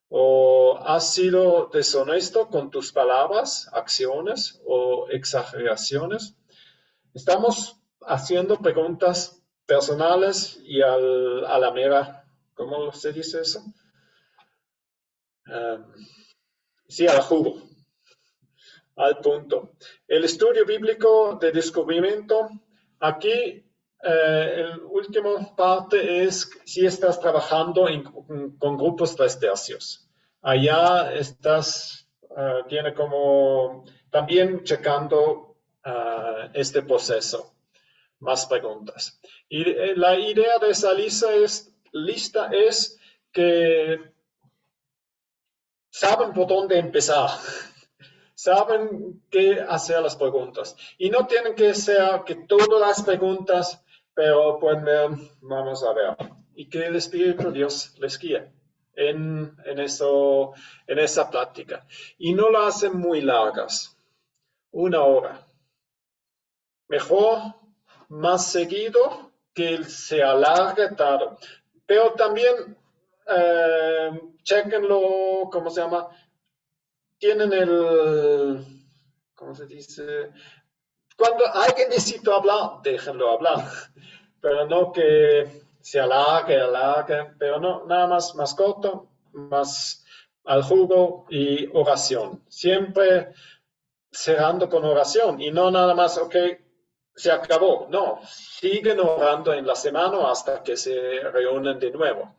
¿O has sido deshonesto con tus palabras, acciones o exageraciones? Estamos haciendo preguntas personales y a la mera, ¿cómo se dice eso? Sí, al jugo, al punto. El estudio bíblico de descubrimiento, aquí el último parte es si estás trabajando con grupos 3 tercios. Allá tiene como también checando este proceso, más preguntas. Y la idea de esa lista es que saben por dónde empezar. Saben qué hacer las preguntas. Y no tienen que ser que todas las preguntas, pero pueden ver, vamos a ver. Y que el Espíritu de Dios les guíe en esa plática. Y no la hacen muy largas. 1 hora. Mejor más seguido que se alargue tarde. Pero también chequenlo, ¿cómo se llama? Tienen ¿cómo se dice? Cuando alguien necesita hablar, déjenlo hablar, pero no que se alargue, pero no, nada más corto, más al jugo y oración. Siempre cerrando con oración y no nada más, ok, se acabó. No, siguen orando en la semana hasta que se reúnen de nuevo.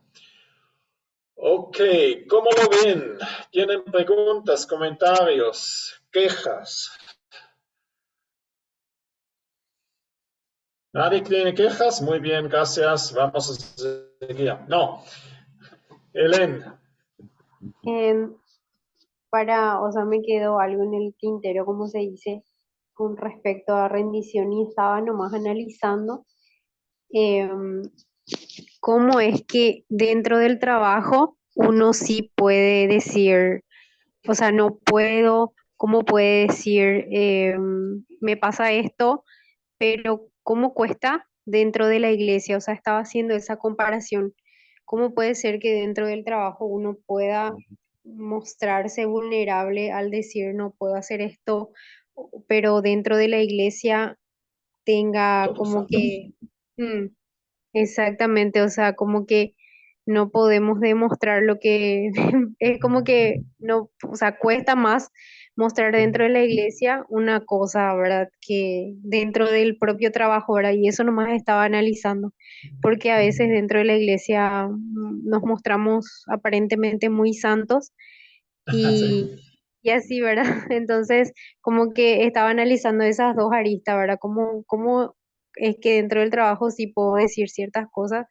Ok, ¿cómo lo ven? ¿Tienen preguntas, comentarios, quejas? ¿Nadie tiene quejas? Muy bien, gracias. Vamos a seguir. No. Helen. Em, o sea, me quedó algo en el tintero, como se dice, con respecto a rendición y estaba nomás analizando em, cómo es que dentro del trabajo uno sí puede decir, o sea, no puedo, cómo puede decir, me pasa esto, pero cómo cuesta dentro de la iglesia, o sea, estaba haciendo esa comparación. ¿Cómo puede ser que dentro del trabajo uno pueda mostrarse vulnerable al decir no puedo hacer esto, pero dentro de la iglesia tenga Todos como santos. que, exactamente, o sea, como que no podemos demostrar lo que es como que no, o sea, cuesta más mostrar dentro de la iglesia una cosa, ¿verdad? Que dentro del propio trabajo, ¿verdad? Y eso nomás estaba analizando, porque a veces dentro de la iglesia nos mostramos aparentemente muy santos y, Sí. y así, ¿verdad? Entonces, como que estaba analizando esas dos aristas, ¿verdad? Cómo es que dentro del trabajo sí puedo decir ciertas cosas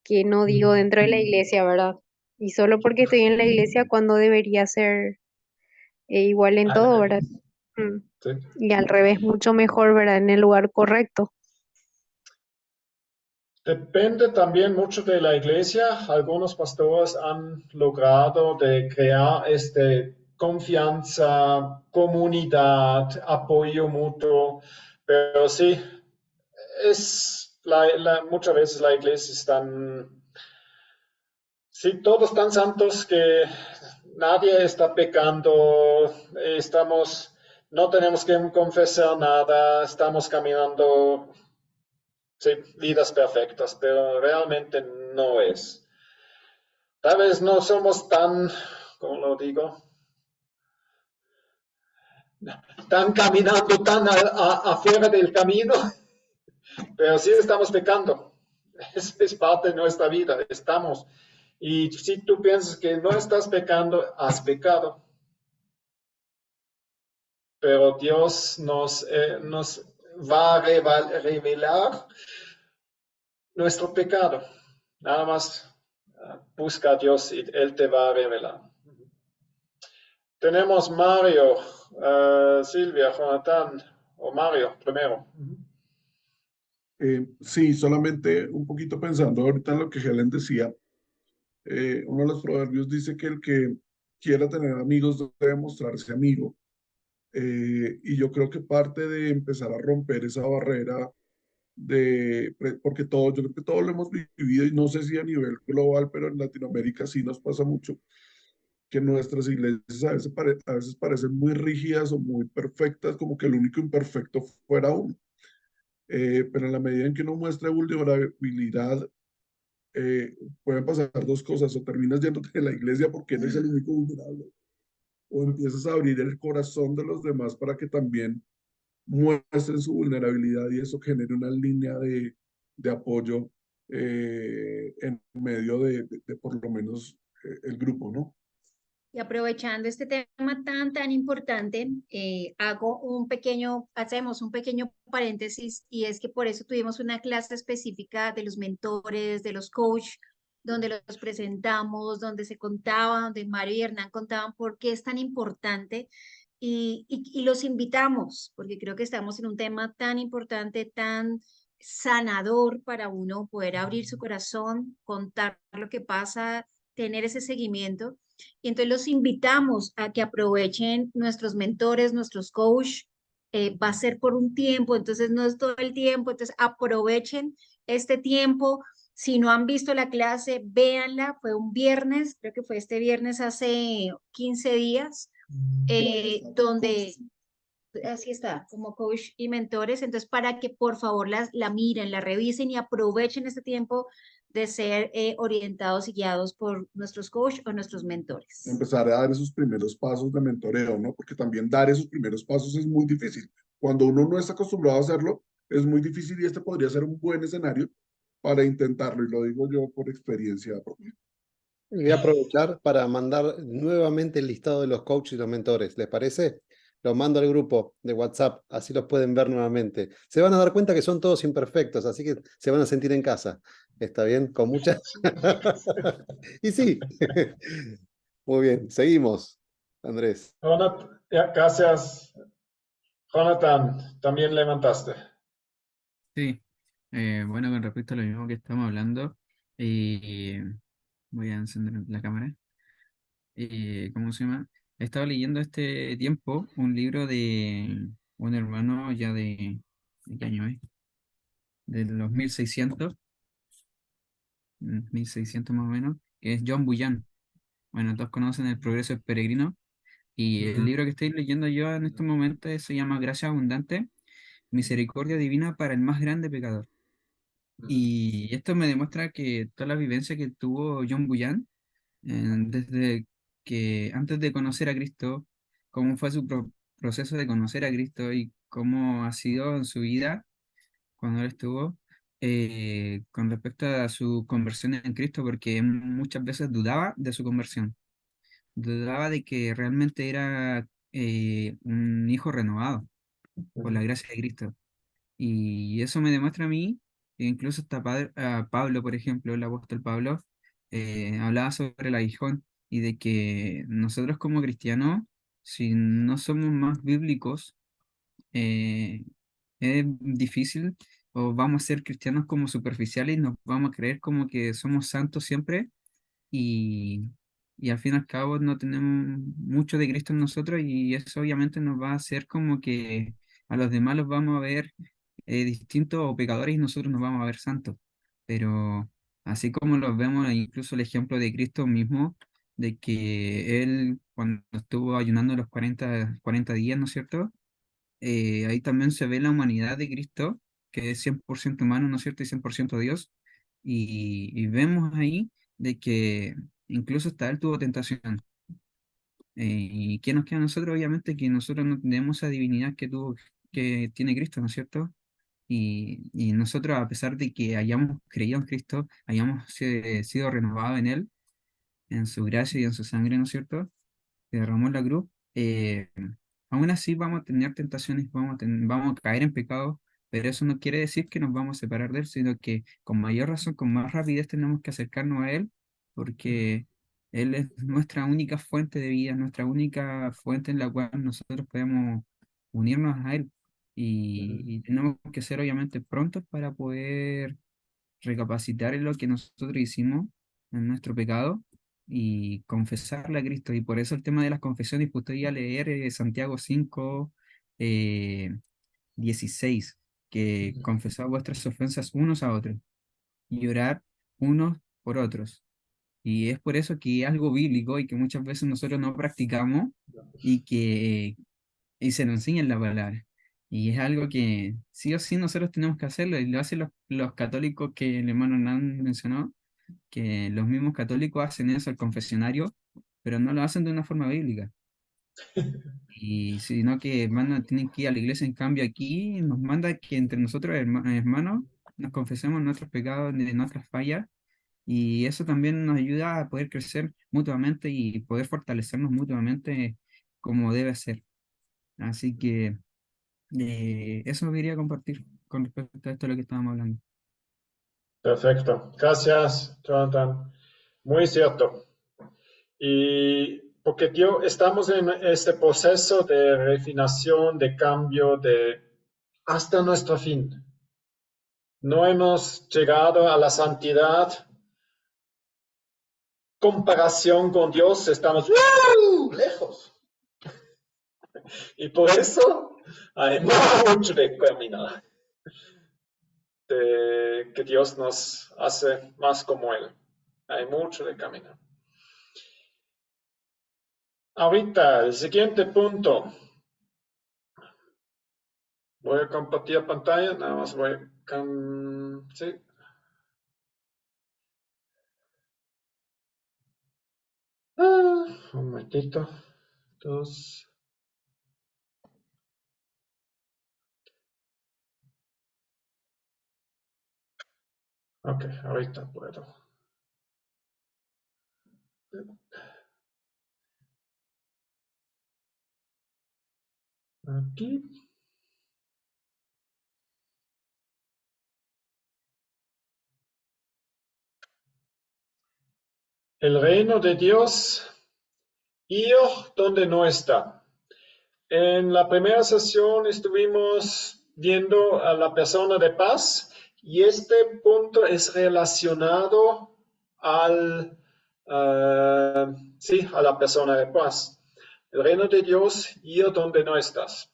que no digo dentro de la iglesia, ¿verdad? Y solo porque estoy en la iglesia cuando debería ser igual en Al todo, ¿verdad? revés. Mm. Sí. Y al revés, mucho mejor, ¿verdad? En el lugar correcto. Depende también mucho de la iglesia. Algunos pastores han logrado de crear confianza, comunidad, apoyo mutuo, pero sí, muchas veces la iglesia están, sí, todos tan santos que nadie está pecando, no tenemos que confesar nada, estamos caminando, sí, vidas perfectas, pero realmente no es. Tal vez no somos tan, ¿cómo lo digo? Tan caminando tan afuera del camino, pero sí estamos pecando. Es parte de nuestra vida, estamos. Y si tú piensas que no estás pecando, has pecado. Pero Dios nos va a revelar nuestro pecado. Nada más busca a Dios y Él te va a revelar. Tenemos Mario, Silvia, Jonathan, o Mario primero. Sí, solamente un poquito pensando ahorita en lo que Helen decía. Uno de los proverbios dice que el que quiera tener amigos debe mostrarse amigo. Y yo creo que parte de empezar a romper esa barrera porque yo creo que todos lo hemos vivido y no sé si a nivel global, pero en Latinoamérica sí nos pasa mucho, que nuestras iglesias a veces parecen muy rígidas o muy perfectas, como que el único imperfecto fuera uno. Pero en la medida en que uno muestra vulnerabilidad, pueden pasar dos cosas: o terminas yéndote de la iglesia porque eres el único vulnerable, o empiezas a abrir el corazón de los demás para que también muestren su vulnerabilidad y eso genere una línea de apoyo en medio de por lo menos el grupo, ¿no? Y aprovechando este tema tan importante, hacemos un pequeño paréntesis y es que por eso tuvimos una clase específica de los mentores, de los coach, donde los presentamos, donde se contaba, donde Mario y Hernán contaban por qué es tan importante y los invitamos, porque creo que estamos en un tema tan importante, tan sanador para uno poder abrir su corazón, contar lo que pasa, tener ese seguimiento. Y entonces los invitamos a que aprovechen nuestros mentores, nuestros coach. Va a ser por un tiempo, entonces no es todo el tiempo, entonces aprovechen este tiempo. Si no han visto la clase, véanla. Fue un viernes, creo que fue este viernes hace 15 días, donde así está, como coach y mentores. Entonces, para que por favor la miren, la revisen y aprovechen este tiempo de ser orientados y guiados por nuestros coach o nuestros mentores. Empezar a dar esos primeros pasos de mentoreo, ¿no? Porque también dar esos primeros pasos es muy difícil. Cuando uno no está acostumbrado a hacerlo, es muy difícil y este podría ser un buen escenario para intentarlo, y lo digo yo por experiencia propia. Voy a aprovechar para mandar nuevamente el listado de los coaches y los mentores. ¿Les parece? Los mando al grupo de WhatsApp, así los pueden ver nuevamente. Se van a dar cuenta que son todos imperfectos, así que se van a sentir en casa. ¿Está bien? Con muchas... Y sí. Muy bien, seguimos, Andrés. Gracias. Jonathan, también levantaste. Sí, bueno, con respecto a lo mismo que estamos hablando, voy a encender la cámara. ¿Cómo se llama? He estado leyendo este tiempo un libro de un hermano ya ¿de qué año es? De los 1600 más o menos, que es John Bunyan. Bueno, todos conocen El progreso del peregrino. Y el libro que estoy leyendo yo en estos momentos se llama Gracia Abundante, Misericordia Divina para el más grande pecador. Y esto me demuestra que toda la vivencia que tuvo John Bunyan, desde que antes de conocer a Cristo, cómo fue su proceso de conocer a Cristo y cómo ha sido en su vida cuando él estuvo, con respecto a su conversión en Cristo, porque muchas veces dudaba de su conversión, dudaba de que realmente era un hijo renovado por la gracia de Cristo. Y eso me demuestra a mí, e incluso hasta Pablo, por ejemplo, el apóstol Pablo, hablaba sobre el aguijón y de que nosotros como cristianos, si no somos más bíblicos, eh, es difícil o vamos a ser cristianos como superficiales y nos vamos a creer como que somos santos siempre y, y al fin y al cabo no tenemos mucho de Cristo en nosotros y eso obviamente nos va a hacer como que a los demás los vamos a ver distintos o pecadores y nosotros nos vamos a ver santos. Pero así como los vemos, incluso el ejemplo de Cristo mismo, de que Él cuando estuvo ayunando los 40 días, ¿no es cierto? Ahí también se ve la humanidad de Cristo, que es 100% humano, ¿no es cierto? Y 100% Dios. Y vemos ahí de que incluso hasta Él tuvo tentación. ¿Y qué nos queda a nosotros? Obviamente que nosotros no tenemos esa divinidad que tiene Cristo, ¿no es cierto? Y nosotros, a pesar de que hayamos creído en Cristo, hayamos sido renovados en Él, en su gracia y en su sangre, ¿no es cierto? Que derramó en la cruz, aún así vamos a tener tentaciones, vamos a caer en pecado, pero eso no quiere decir que nos vamos a separar de Él, sino que con mayor razón, con más rapidez tenemos que acercarnos a Él, porque Él es nuestra única fuente de vida, nuestra única fuente en la cual nosotros podemos unirnos a Él. Y tenemos que ser obviamente prontos para poder recapacitar en lo que nosotros hicimos, en nuestro pecado, y confesarle a Cristo. Y por eso el tema de las confesiones, pues estoy a leer Santiago 5, 16, que confesad vuestras ofensas unos a otros y orar unos por otros. Y es por eso que es algo bíblico y que muchas veces nosotros no practicamos y que y se nos enseña en la palabra. Y es algo que sí o sí nosotros tenemos que hacerlo, y lo hacen los católicos que el hermano Hernán mencionó, que los mismos católicos hacen eso al confesionario, pero no lo hacen de una forma bíblica. Y sino que tienen que ir a la iglesia, en cambio aquí nos manda que entre nosotros hermanos nos confesemos nuestros pecados, de nuestras fallas, y eso también nos ayuda a poder crecer mutuamente y poder fortalecernos mutuamente como debe ser. Así que eso me quería compartir con respecto a esto de lo que estábamos hablando. Perfecto. Gracias, Jonathan. Muy cierto. Y porque estamos en este proceso de refinación, de cambio, hasta nuestro fin. No hemos llegado a la santidad. Comparación con Dios, estamos lejos. Y por eso hay mucho de caminar. Que Dios nos hace más como Él. Hay mucho de caminar. Ahorita, el siguiente punto. Voy a compartir pantalla, nada más voy a... sí. un momentito. 2. Ok, ahorita puedo. Aquí. El reino de Dios, ir donde no está. En la primera sesión estuvimos viendo a la persona de paz y este punto es relacionado a la persona de paz. El reino de Dios, ir donde no estás.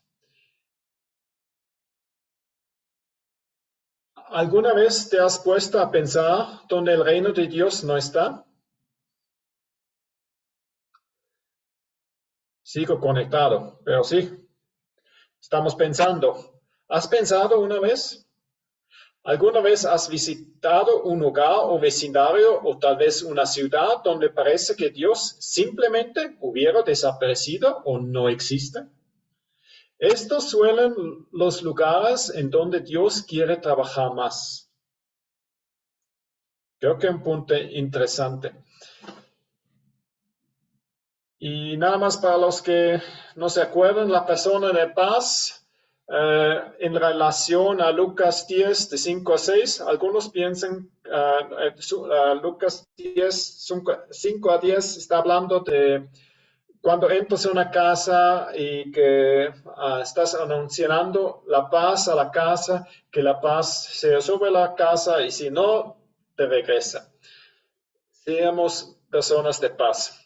¿Alguna vez te has puesto a pensar donde el reino de Dios no está? Sigo conectado, pero sí, estamos pensando. ¿Has pensado una vez? ¿Alguna vez has visitado un lugar o vecindario o tal vez una ciudad donde parece que Dios simplemente hubiera desaparecido o no existe? Estos suelen los lugares en donde Dios quiere trabajar más. Creo que un punto interesante. Y nada más para los que no se acuerdan, la persona de paz, en relación a Lucas 10, de 5 a 6, algunos piensan, Lucas 10, 5 a 10 está hablando de cuando entras a una casa y que estás anunciando la paz a la casa, que la paz sea sobre la casa y si no, te regresa. Seamos personas de paz.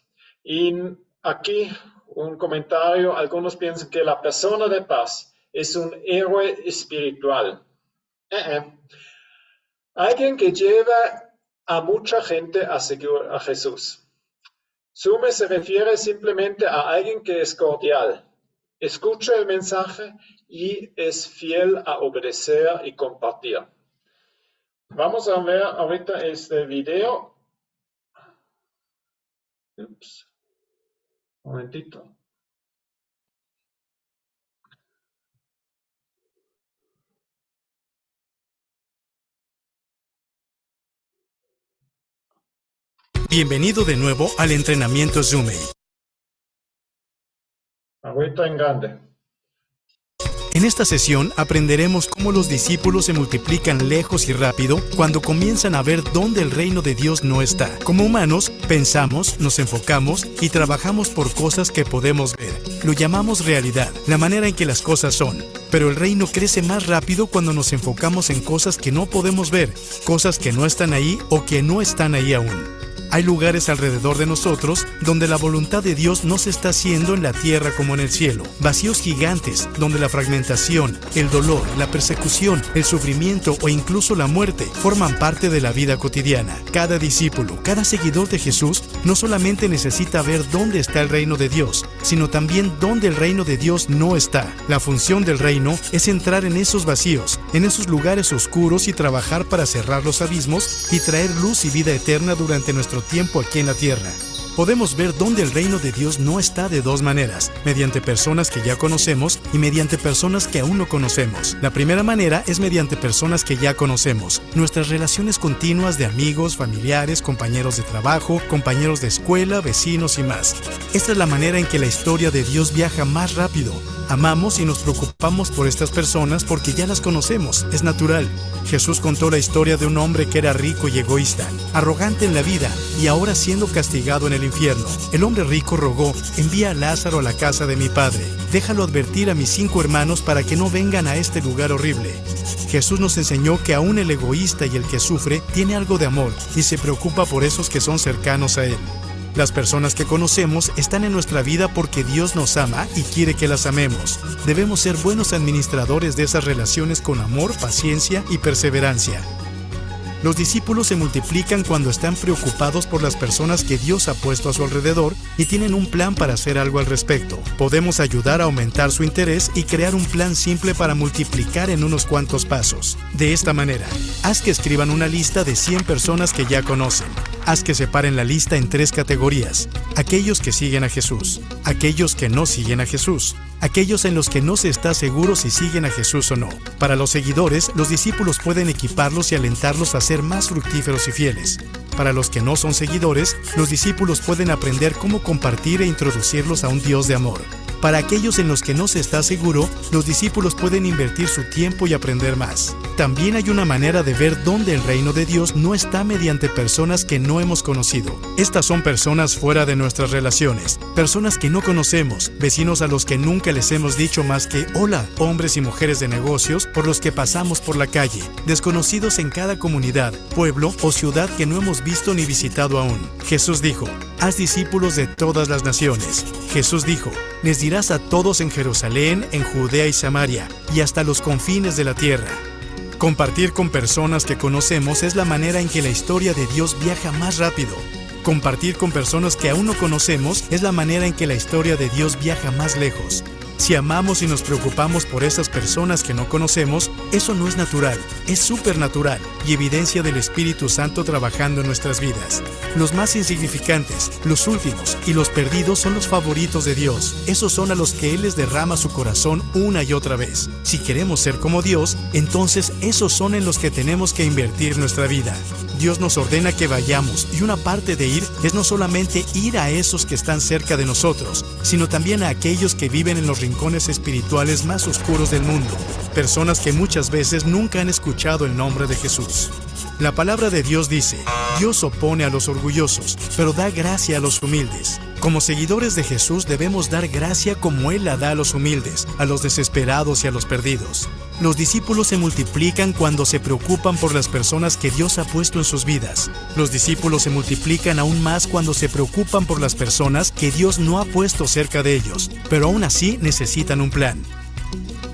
Y aquí un comentario, algunos piensan que la persona de paz es un héroe espiritual. Alguien que lleva a mucha gente a seguir a Jesús. Sume se refiere simplemente a alguien que es cordial, escucha el mensaje y es fiel a obedecer y compartir. Vamos a ver ahorita este video. Ups. Un momentito. Bienvenido de nuevo al entrenamiento Zoomey. Ahorita en grande. En esta sesión aprenderemos cómo los discípulos se multiplican lejos y rápido cuando comienzan a ver dónde el reino de Dios no está. Como humanos, pensamos, nos enfocamos y trabajamos por cosas que podemos ver. Lo llamamos realidad, la manera en que las cosas son. Pero el reino crece más rápido cuando nos enfocamos en cosas que no podemos ver, cosas que no están ahí o que no están ahí aún. Hay lugares alrededor de nosotros donde la voluntad de Dios no se está haciendo en la tierra como en el cielo. Vacíos gigantes donde la fragmentación, el dolor, la persecución, el sufrimiento o incluso la muerte forman parte de la vida cotidiana. Cada discípulo, cada seguidor de Jesús no solamente necesita ver dónde está el reino de Dios, sino también dónde el reino de Dios no está. La función del reino es entrar en esos vacíos, en esos lugares oscuros y trabajar para cerrar los abismos y traer luz y vida eterna durante nuestro tiempo aquí en la tierra. Podemos ver dónde el reino de Dios no está de dos maneras, mediante personas que ya conocemos y mediante personas que aún no conocemos. La primera manera es mediante personas que ya conocemos, nuestras relaciones continuas de amigos, familiares, compañeros de trabajo, compañeros de escuela, vecinos y más. Esta es la manera en que la historia de Dios viaja más rápido. Amamos y nos preocupamos por estas personas porque ya las conocemos, es natural. Jesús contó la historia de un hombre que era rico y egoísta, arrogante en la vida y ahora siendo castigado en el infierno. El hombre rico rogó: envía a Lázaro a la casa de mi padre, déjalo advertir a mis 5 hermanos para que no vengan a este lugar horrible. Jesús nos enseñó que aún el egoísta y el que sufre tiene algo de amor y se preocupa por esos que son cercanos a él. Las personas que conocemos están en nuestra vida porque Dios nos ama y quiere que las amemos. Debemos ser buenos administradores de esas relaciones con amor, paciencia y perseverancia. Los discípulos se multiplican cuando están preocupados por las personas que Dios ha puesto a su alrededor y tienen un plan para hacer algo al respecto. Podemos ayudar a aumentar su interés y crear un plan simple para multiplicar en unos cuantos pasos. De esta manera, haz que escriban una lista de 100 personas que ya conocen. Haz que separen la lista en 3 categorías: aquellos que siguen a Jesús, aquellos que no siguen a Jesús, aquellos en los que no se está seguro si siguen a Jesús o no. Para los seguidores, los discípulos pueden equiparlos y alentarlos a ser más fructíferos y fieles. Para los que no son seguidores, los discípulos pueden aprender cómo compartir e introducirlos a un Dios de amor. Para aquellos en los que no se está seguro, los discípulos pueden invertir su tiempo y aprender más. También hay una manera de ver dónde el reino de Dios no está mediante personas que no hemos conocido. Estas son personas fuera de nuestras relaciones, personas que no conocemos, vecinos a los que nunca les hemos dicho más que hola, hombres y mujeres de negocios por los que pasamos por la calle, desconocidos en cada comunidad, pueblo o ciudad que no hemos visto ni visitado aún. Jesús dijo: haz discípulos de todas las naciones. Jesús dijo: les dirás a todos en Jerusalén, en Judea y Samaria, y hasta los confines de la tierra. Compartir con personas que conocemos es la manera en que la historia de Dios viaja más rápido. Compartir con personas que aún no conocemos es la manera en que la historia de Dios viaja más lejos. Si amamos y nos preocupamos por esas personas que no conocemos, eso no es natural, es supernatural y evidencia del Espíritu Santo trabajando en nuestras vidas. Los más insignificantes, los últimos y los perdidos son los favoritos de Dios. Esos son a los que Él les derrama su corazón una y otra vez. Si queremos ser como Dios, entonces esos son en los que tenemos que invertir nuestra vida. Dios nos ordena que vayamos, y una parte de ir es no solamente ir a esos que están cerca de nosotros, sino también a aquellos que viven en los rincones espirituales más oscuros del mundo, personas que muchas veces nunca han escuchado el nombre de Jesús. La palabra de Dios dice: Dios opone a los orgullosos, pero da gracia a los humildes. Como seguidores de Jesús debemos dar gracia como Él la da a los humildes, a los desesperados y a los perdidos. Los discípulos se multiplican cuando se preocupan por las personas que Dios ha puesto en sus vidas. Los discípulos se multiplican aún más cuando se preocupan por las personas que Dios no ha puesto cerca de ellos, pero aún así necesitan un plan.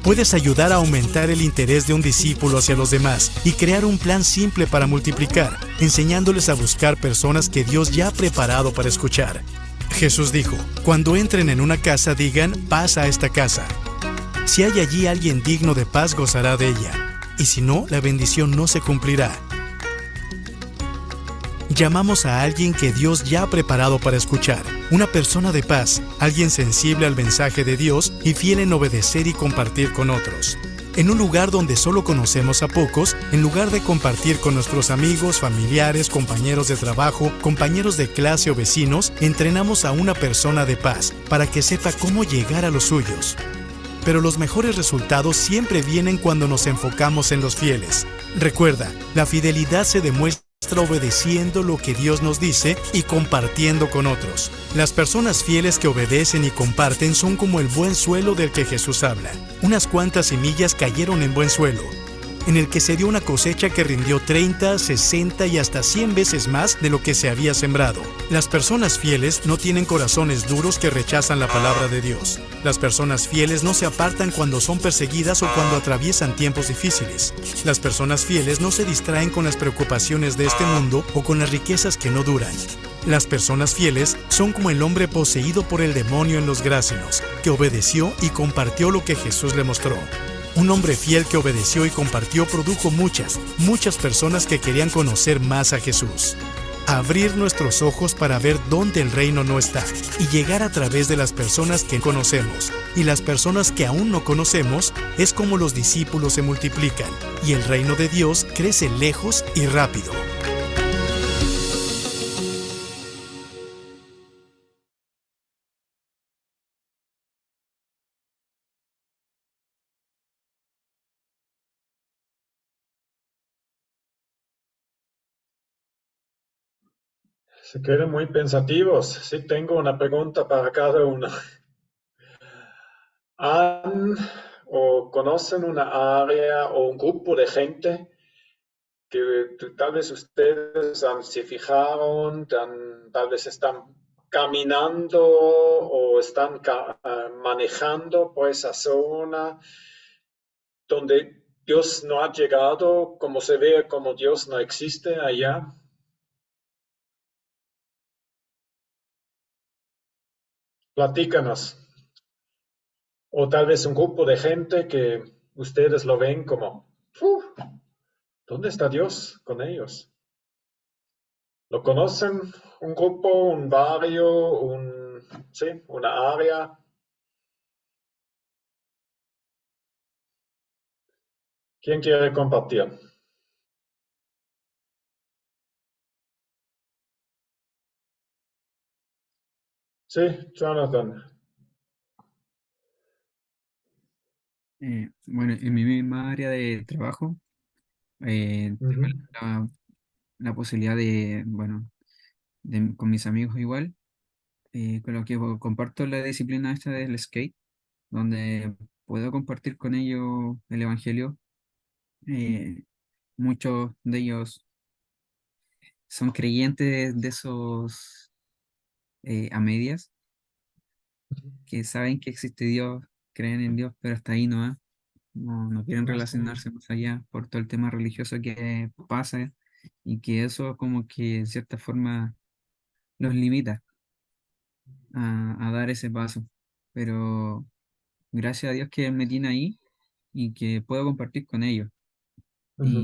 Puedes ayudar a aumentar el interés de un discípulo hacia los demás y crear un plan simple para multiplicar, enseñándoles a buscar personas que Dios ya ha preparado para escuchar. Jesús dijo: cuando entren en una casa digan, paz a esta casa. Si hay allí alguien digno de paz, gozará de ella, y si no, la bendición no se cumplirá. Llamamos a alguien que Dios ya ha preparado para escuchar, una persona de paz, alguien sensible al mensaje de Dios y fiel en obedecer y compartir con otros. En un lugar donde solo conocemos a pocos, en lugar de compartir con nuestros amigos, familiares, compañeros de trabajo, compañeros de clase o vecinos, entrenamos a una persona de paz para que sepa cómo llegar a los suyos. Pero los mejores resultados siempre vienen cuando nos enfocamos en los fieles. Recuerda, la fidelidad se demuestra obedeciendo lo que Dios nos dice y compartiendo con otros. Las personas fieles que obedecen y comparten son como el buen suelo del que Jesús habla. Unas cuantas semillas cayeron en buen suelo, en el que se dio una cosecha que rindió 30, 60 y hasta 100 veces más de lo que se había sembrado. Las personas fieles no tienen corazones duros que rechazan la palabra de Dios. Las personas fieles no se apartan cuando son perseguidas o cuando atraviesan tiempos difíciles. Las personas fieles no se distraen con las preocupaciones de este mundo o con las riquezas que no duran. Las personas fieles son como el hombre poseído por el demonio en los Grásenos, que obedeció y compartió lo que Jesús le mostró. Un hombre fiel que obedeció y compartió produjo muchas personas que querían conocer más a Jesús. Abrir nuestros ojos para ver dónde el reino no está y llegar a través de las personas que conocemos y las personas que aún no conocemos es como los discípulos se multiplican y el reino de Dios crece lejos y rápido. Se quedan muy pensativos. Sí, tengo una pregunta para cada uno. ¿Han o conocen una área o un grupo de gente que tal vez ustedes se fijaron, tal vez están caminando o están manejando por esa zona donde Dios no ha llegado, como se ve como Dios no existe allá? Platícanos. O tal vez un grupo de gente que ustedes lo ven como, ¿dónde está Dios con ellos? ¿Lo conocen? ¿Un grupo, un barrio, sí, una área? ¿Quién quiere compartir? Sí, Jonathan. Bueno, en mi misma área de trabajo, tengo Ujú, la posibilidad de, bueno, con mis amigos igual, con lo que comparto la disciplina esta del skate, donde puedo compartir con ellos el evangelio. Eh, Muchos de ellos son creyentes de esos a medias, que saben que existe Dios, creen en Dios, pero hasta ahí no quieren relacionarse más allá por todo el tema religioso que pasa y que eso como que en cierta forma los limita a dar ese paso. Pero gracias a Dios que Él me tiene ahí y que puedo compartir con ellos. ujú,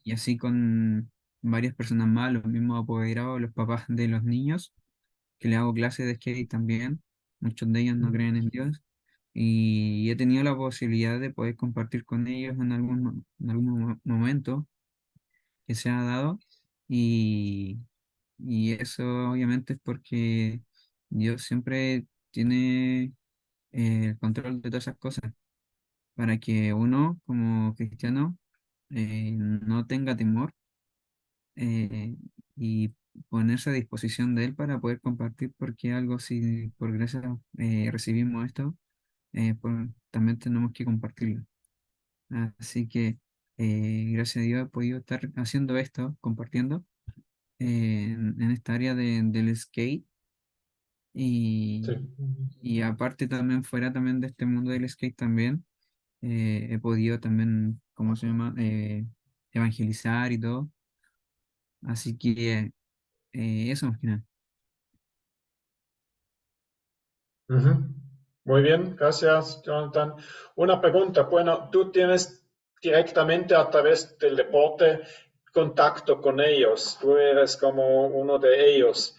Y así con varias personas más, los mismos apoderados, los papás de los niños, que le hago clases de skate también. Muchos de ellos no creen en Dios. Y he tenido la posibilidad de poder compartir con ellos en algún momento que se ha dado. Y, y eso obviamente es porque Dios siempre tiene el control de todas esas cosas, para que uno como cristiano no tenga temor eh, y ponerse a disposición de Él para poder compartir, porque algo si por gracia recibimos esto, también tenemos que compartirlo. Así que gracias a Dios he podido estar haciendo esto, compartiendo en esta área del skate sí. y, y aparte también fuera también de este mundo del skate también he podido también, ¿cómo se llama? Evangelizar y todo. Así que eso más que nada. Ujú. Muy bien, gracias, Jonathan. Una pregunta, bueno, tú tienes directamente a través del deporte contacto con ellos, tú eres como uno de ellos.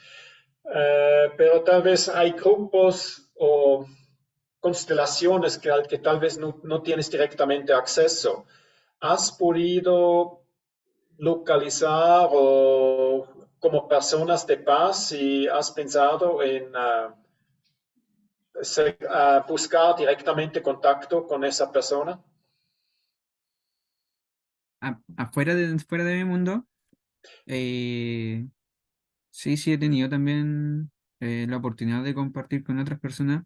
Pero tal vez hay grupos o constelaciones que tal vez no tienes directamente acceso. ¿Has podido localizar o como personas de paz y has pensado en buscar directamente contacto con esa persona? Fuera de mi mundo, eh, sí he tenido también la oportunidad de compartir con otras personas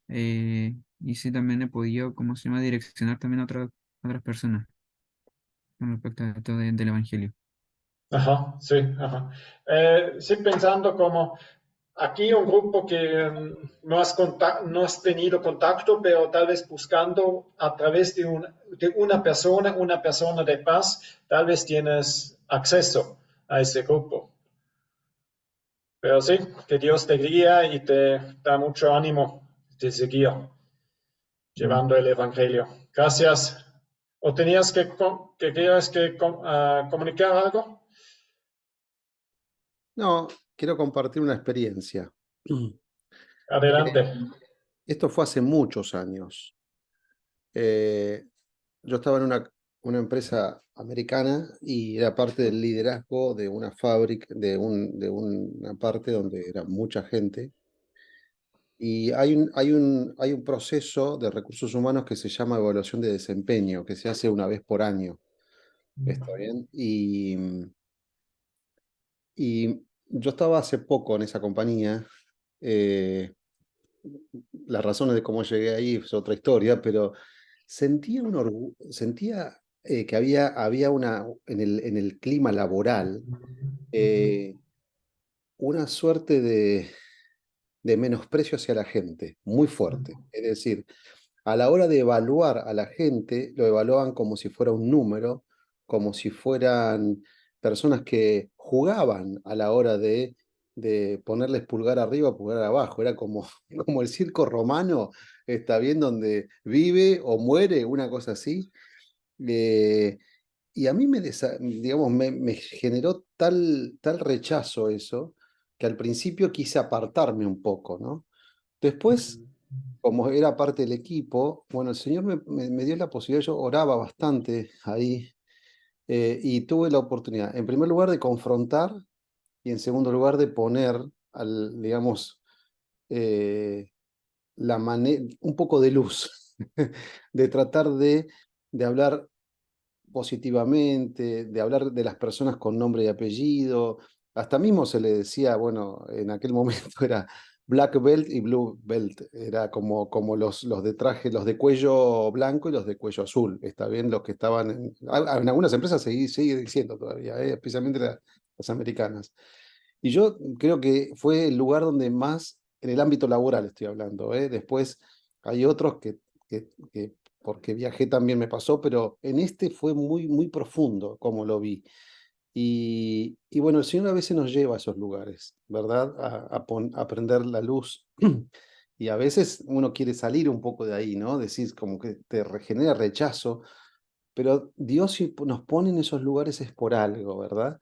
y sí también he podido, ¿cómo se llama?, direccionar también a otras personas con respecto a esto del Evangelio. Ajá, sí, ajá. Sí, pensando como aquí un grupo que no has tenido contacto, pero tal vez buscando a través de una persona de paz, tal vez tienes acceso a ese grupo. Pero sí, que Dios te guía y te da mucho ánimo de seguir Mm. llevando el Evangelio. Gracias. ¿O tenías que querías comunicar algo? No, quiero compartir una experiencia. Adelante. Esto fue hace muchos años. Eh, yo estaba en una empresa americana y era parte del liderazgo de una fábrica, de una parte donde era mucha gente. Y hay un proceso de recursos humanos que se llama evaluación de desempeño, que se hace una vez por año. ¿Está bien? Y yo estaba hace poco en esa compañía. eh, las razones de cómo llegué ahí es otra historia, pero sentía que había en el clima laboral eh, una suerte de menosprecio hacia la gente, muy fuerte. Es decir, a la hora de evaluar a la gente, lo evaluaban como si fuera un número, como si fueran personas que jugaban a la hora de ponerles pulgar arriba, pulgar abajo. Era como, como el circo romano, está bien, donde vive o muere, una cosa así. Eh, y a mí digamos, me generó tal rechazo eso, que al principio quise apartarme un poco, ¿no? Después, como era parte del equipo, bueno, el Señor me dio la posibilidad, yo oraba bastante ahí, y tuve la oportunidad, en primer lugar, de confrontar y en segundo lugar, de poner, digamos, eh, un poco de luz, de tratar de hablar positivamente, de hablar de las personas con nombre y apellido. Hasta mismo se le decía, bueno, en aquel momento era Black Belt y Blue Belt, era como los de traje, los de cuello blanco y los de cuello azul, está bien, los que estaban en algunas empresas sigue diciendo todavía, especialmente las americanas. Y yo creo que fue el lugar donde más, en el ámbito laboral estoy hablando, después hay otros que porque viajé también me pasó, pero en este fue muy profundo como lo vi. Y bueno, el Señor a veces nos lleva a esos lugares, ¿verdad? A prender la luz. Y a veces uno quiere salir un poco de ahí, ¿no? Decir, como que te genera rechazo, pero Dios si nos pone en esos lugares es por algo, ¿verdad?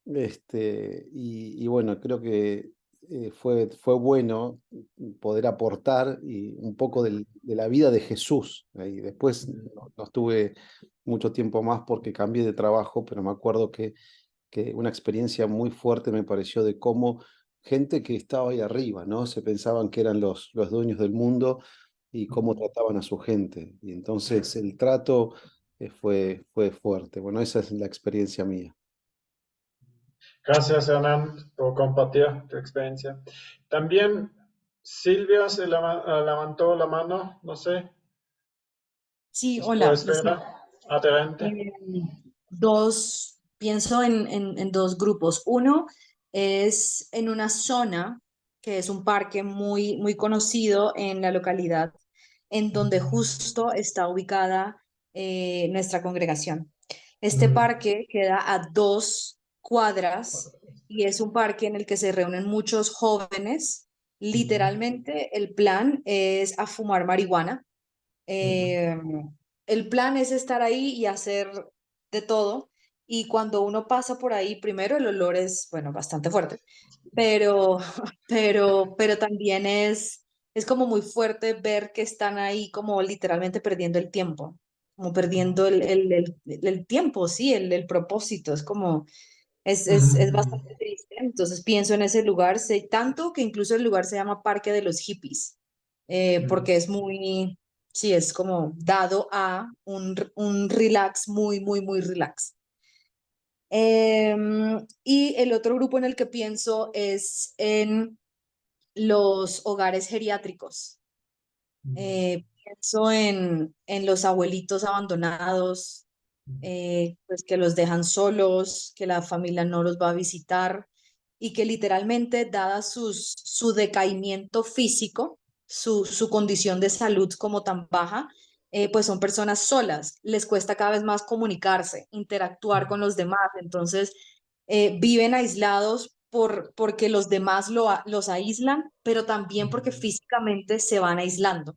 Y bueno, creo que fue bueno poder aportar y un poco de la vida de Jesús. Y después no estuve mucho tiempo más porque cambié de trabajo, pero me acuerdo que una experiencia muy fuerte me pareció de cómo gente que estaba ahí arriba, ¿no? Se pensaban que eran los dueños del mundo y cómo trataban a su gente. Y entonces el trato fue fuerte. Bueno, esa es la experiencia mía. Gracias, Hernán, por compartir tu experiencia. También Silvia se levantó la mano, no sé, Sí, hola. después Vera, adelante. Pienso en dos grupos. Uno es en una zona que es un parque muy conocido en la localidad, en donde justo está ubicada nuestra congregación. Este parque queda a 2 cuadras y es un parque en el que se reúnen muchos jóvenes. Literalmente, el plan es a fumar marihuana. Eh, el plan es estar ahí y hacer de todo. Y cuando uno pasa por ahí, primero el olor es, bueno, bastante fuerte, pero, pero también es como muy fuerte ver que están ahí como literalmente perdiendo el tiempo, como perdiendo el tiempo, sí, el propósito. Es como, es bastante triste. Entonces pienso en ese lugar, sé tanto que incluso el lugar se llama Parque de los Hippies, porque es muy, sí, es como dado a un relax muy relax. Y el otro grupo en el que pienso es en los hogares geriátricos. Pienso en los abuelitos abandonados, pues que los dejan solos, que la familia no los va a visitar y que literalmente, dada su decaimiento físico, su condición de salud como tan baja, pues son personas solas, les cuesta cada vez más comunicarse, interactuar con los demás, entonces viven aislados porque los demás los aíslan, pero también porque físicamente se van aislando.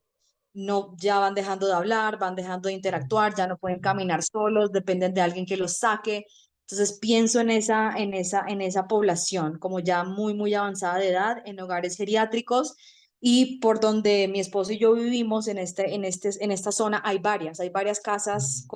No, ya van dejando de hablar, van dejando de interactuar, ya no pueden caminar solos, dependen de alguien que los saque. Entonces pienso en esa población como ya muy avanzada de edad, en hogares geriátricos, y por donde mi esposo y yo vivimos en esta zona hay varias casas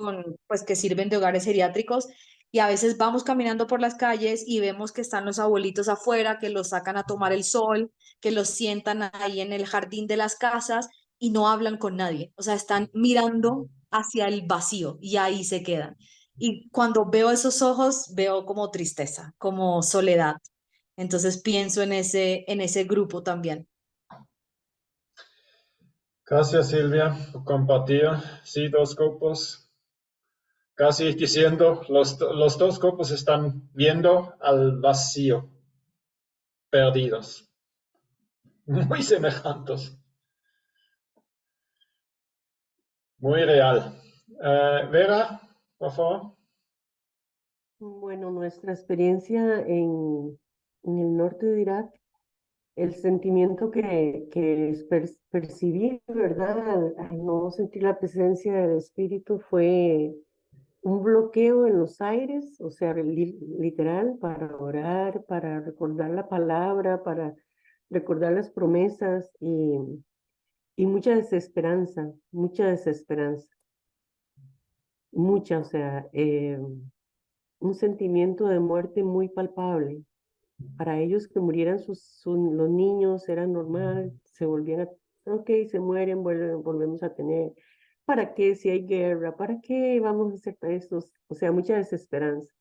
pues que sirven de hogares geriátricos, y a veces vamos caminando por las calles y vemos que están los abuelitos afuera, que los sacan a tomar el sol, que los sientan ahí en el jardín de las casas y no hablan con nadie, o sea, están mirando hacia el vacío y ahí se quedan. Y cuando veo esos ojos, veo como tristeza, como soledad. Entonces pienso en ese grupo también. Gracias, Silvia, por compartir. Sí, dos grupos. Casi diciendo, los dos grupos están viendo al vacío, perdidos, muy semejantes, muy real. Vera, por favor. Bueno, nuestra experiencia en el norte de Irak, el sentimiento que percibí, ¿verdad? Al no sentir la presencia del Espíritu fue un bloqueo en los aires, o sea, literal, para orar, para recordar la palabra, para recordar las promesas y mucha desesperanza, mucha, o sea, un sentimiento de muerte muy palpable. Para ellos que murieran los niños era normal, se volvían a, ok, se mueren, volvemos a tener, ¿para qué si hay guerra? ¿Para qué vamos a hacer esto? O sea, mucha desesperanza.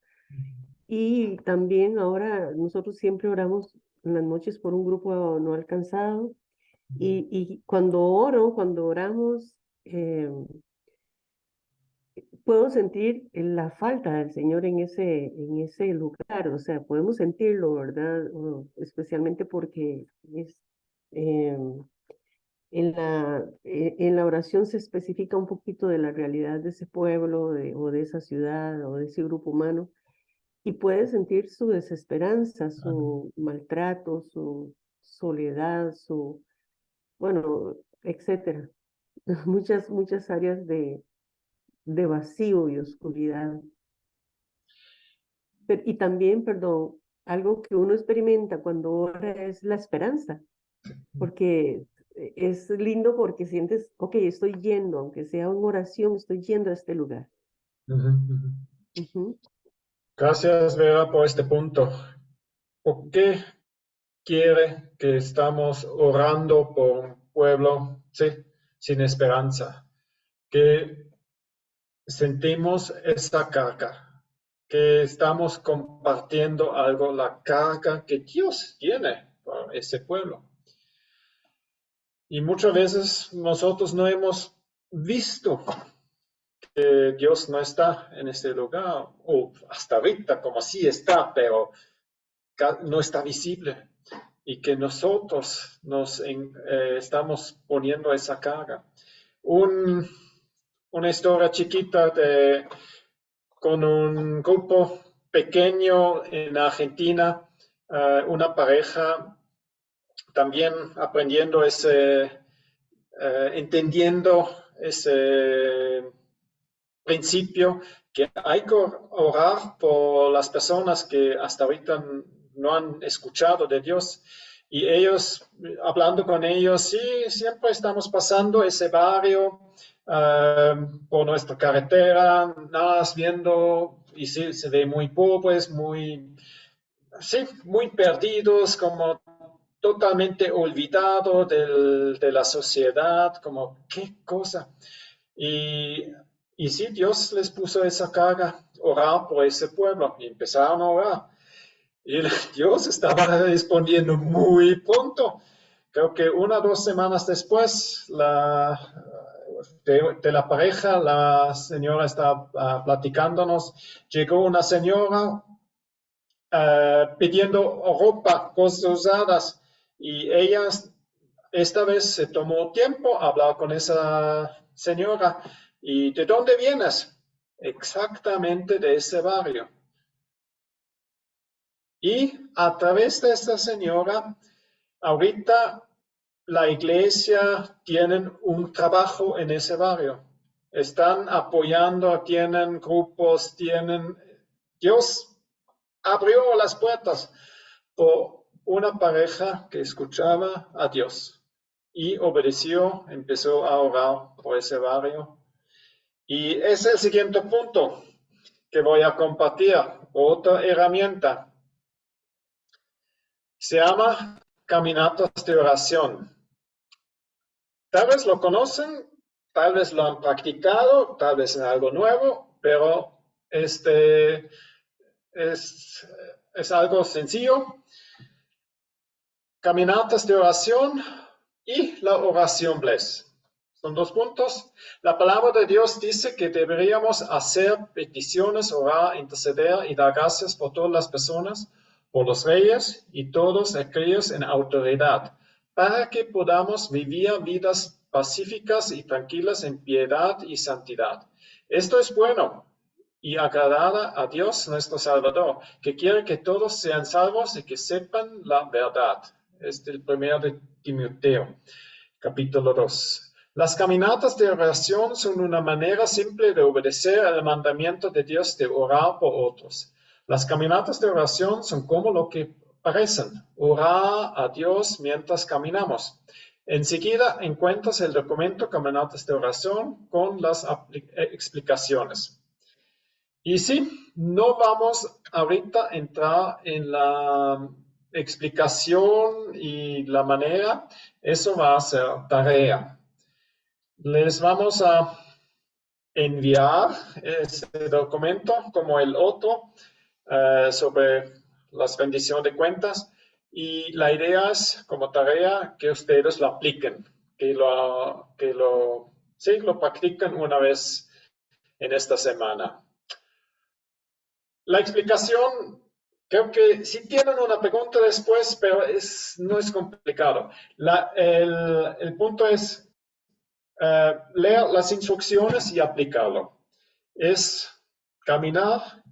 Y también ahora nosotros siempre oramos en las noches por un grupo no alcanzado y cuando oramos, puedo sentir la falta del Señor en ese lugar, o sea, podemos sentirlo, ¿verdad? Especialmente porque en la oración se especifica un poquito de la realidad de ese pueblo o de esa ciudad o de ese grupo humano y puedes sentir su desesperanza, su maltrato, su soledad, bueno, etcétera. Muchas áreas de vacío y oscuridad. Y también, perdón, algo que uno experimenta cuando ora es la esperanza, porque es lindo porque sientes, ok, estoy yendo, aunque sea una oración, estoy yendo a este lugar. Gracias, Vera, por este punto. ¿Por qué quiere que estamos orando por un pueblo, sí, sin esperanza? Que sentimos esta carga, que estamos compartiendo algo, la carga que Dios tiene por ese pueblo. Y muchas veces nosotros no hemos visto que Dios no está en este lugar, o hasta ahorita como sí está, pero no está visible. Y que nosotros nos estamos poniendo esa carga. Una historia chiquita con un grupo pequeño en Argentina, una pareja también aprendiendo entendiendo ese principio que hay que orar por las personas que hasta ahorita no han escuchado de Dios. Y ellos, hablando con ellos, sí, siempre estamos pasando ese barrio por nuestra carretera, nada más viendo, y sí, se ve muy pobres, muy perdidos, como totalmente olvidados de la sociedad, como qué cosa. Y sí, Dios les puso esa carga, orar por ese pueblo, y empezaron a orar. Y Dios estaba respondiendo muy pronto. Creo que 1 o 2 semanas después de la pareja, la señora estaba platicándonos, llegó una señora pidiendo ropa, cosas usadas, y ella esta vez se tomó tiempo a hablar con esa señora. ¿Y de dónde vienes? Exactamente de ese barrio. Y a través de esta señora, ahorita la iglesia tiene un trabajo en ese barrio. Están apoyando, tienen grupos, Dios abrió las puertas por una pareja que escuchaba a Dios y obedeció, empezó a orar por ese barrio. Y ese es el siguiente punto que voy a compartir, otra herramienta. Se llama caminatas de oración. Tal vez lo conocen, tal vez lo han practicado, tal vez es algo nuevo, pero es algo sencillo. Caminatas de oración y la oración bless. Son 2 puntos. La palabra de Dios dice que deberíamos hacer peticiones, orar, interceder y dar gracias por todas las personas, por los reyes y todos aquellos en autoridad, para que podamos vivir vidas pacíficas y tranquilas en piedad y santidad. Esto es bueno y agradar a Dios nuestro Salvador, que quiere que todos sean salvos y que sepan la verdad. Es el 1 de Timoteo, capítulo 2. Las caminatas de oración son una manera simple de obedecer al mandamiento de Dios de orar por otros. Las caminatas de oración son como lo que parecen, orar a Dios mientras caminamos. Enseguida encuentras el documento Caminatas de oración con las explicaciones. Y sí, no vamos ahorita a entrar en la explicación y la manera, eso va a ser tarea. Les vamos a enviar ese documento como el otro sobre las rendiciones de cuentas y la idea es como tarea que ustedes lo apliquen, que lo practiquen una vez en esta semana. La explicación, creo que sí tienen una pregunta después, pero no es complicado. El punto es leer las instrucciones y aplicarlo. Es caminar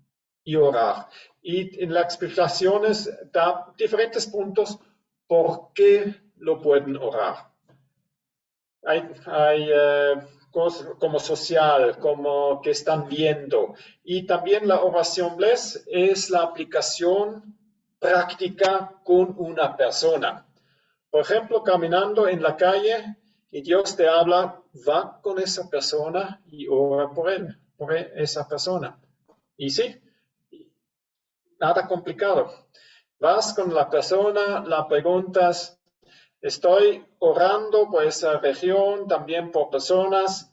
y orar. Y en las explicaciones da diferentes puntos por qué lo pueden orar. Hay cosas como social, como que están viendo. Y también la oración bless es la aplicación práctica con una persona. Por ejemplo, caminando en la calle y Dios te habla, va con esa persona y ora por él, por esa persona. Y sí, nada complicado. Vas con la persona, la preguntas, estoy orando por esa región, también por personas,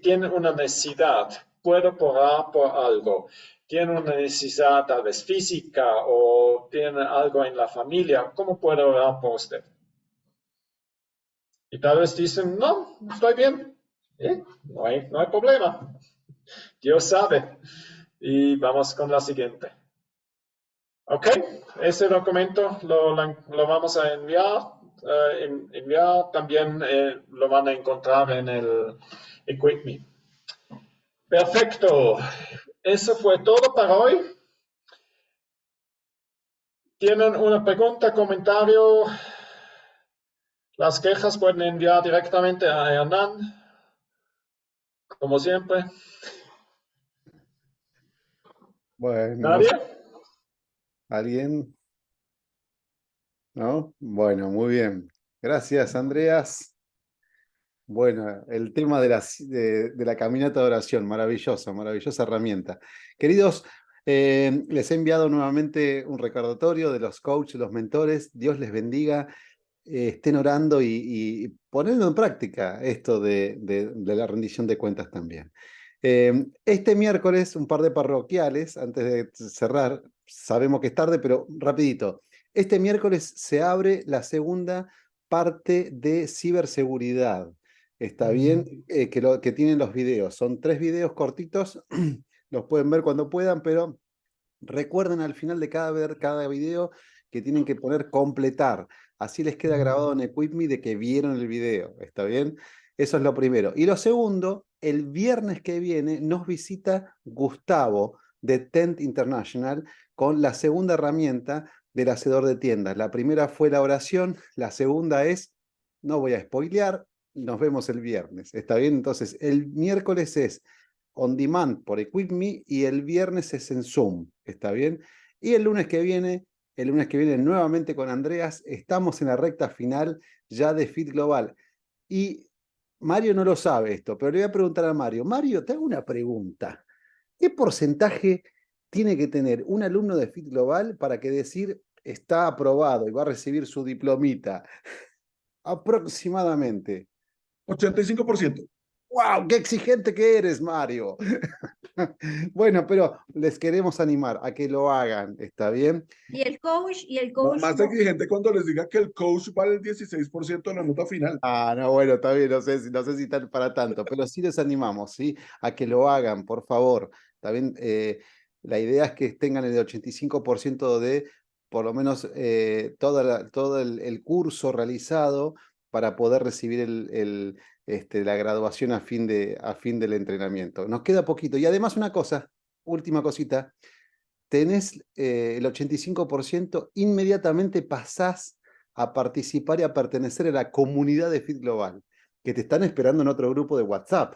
tienen una necesidad, puedo orar por algo, tienen una necesidad tal vez física o tienen algo en la familia, ¿cómo puedo orar por usted? Y tal vez dicen, no, estoy bien, no hay problema, Dios sabe. Y vamos con la siguiente. Ok, ese documento lo vamos a enviar. También lo van a encontrar en el Equip Me. Perfecto. Eso fue todo para hoy. ¿Tienen una pregunta, comentario? Las quejas pueden enviar directamente a Hernán, como siempre. Bueno, ¿Nadie? ¿Alguien? ¿No? Bueno, muy bien. Gracias, Andreas. Bueno, el tema de la caminata de oración, maravillosa, maravillosa herramienta. Queridos, les he enviado nuevamente un recordatorio de los coaches, los mentores. Dios les bendiga. Estén orando y poniendo en práctica esto de la rendición de cuentas también. Este miércoles, un par de parroquiales, antes de cerrar, sabemos que es tarde, pero rapidito. Este miércoles se abre la segunda parte de ciberseguridad. Está bien que tienen los videos. Son 3 videos cortitos, los pueden ver cuando puedan, pero recuerden al final de cada video que tienen que poner completar. Así les queda grabado en Equip Me de que vieron el video. ¿Está bien? Eso es lo primero. Y lo segundo, el viernes que viene nos visita Gustavo de Tent International con la segunda herramienta del hacedor de tiendas. La primera fue la oración, la segunda es, no voy a spoilear, nos vemos el viernes. ¿Está bien? Entonces, el miércoles es on demand por Equip Me y el viernes es en Zoom. ¿Está bien? Y el lunes que viene nuevamente con Andreas, estamos en la recta final ya de Fit Global. Y Mario no lo sabe esto, pero le voy a preguntar a Mario. Mario, te hago una pregunta. ¿Qué porcentaje tiene que tener un alumno de Fit Global para que decir está aprobado y va a recibir su diplomita? Aproximadamente. 85%. ¡Wow! ¡Qué exigente que eres, Mario! Bueno, pero les queremos animar a que lo hagan, ¿está bien? Y el coach Más exigente cuando les diga que el coach vale el 16% de la nota final. Ah, no, bueno, está bien, no sé si están para tanto, pero sí les animamos, ¿sí? A que lo hagan, por favor. Está bien, la idea es que tengan el 85% de, por lo menos, todo el curso realizado para poder recibir la graduación a fin del entrenamiento. Nos queda poquito. Y además una cosa, última cosita, tenés el 85%, inmediatamente pasás a participar y a pertenecer a la comunidad de Fit Global, que te están esperando en otro grupo de WhatsApp.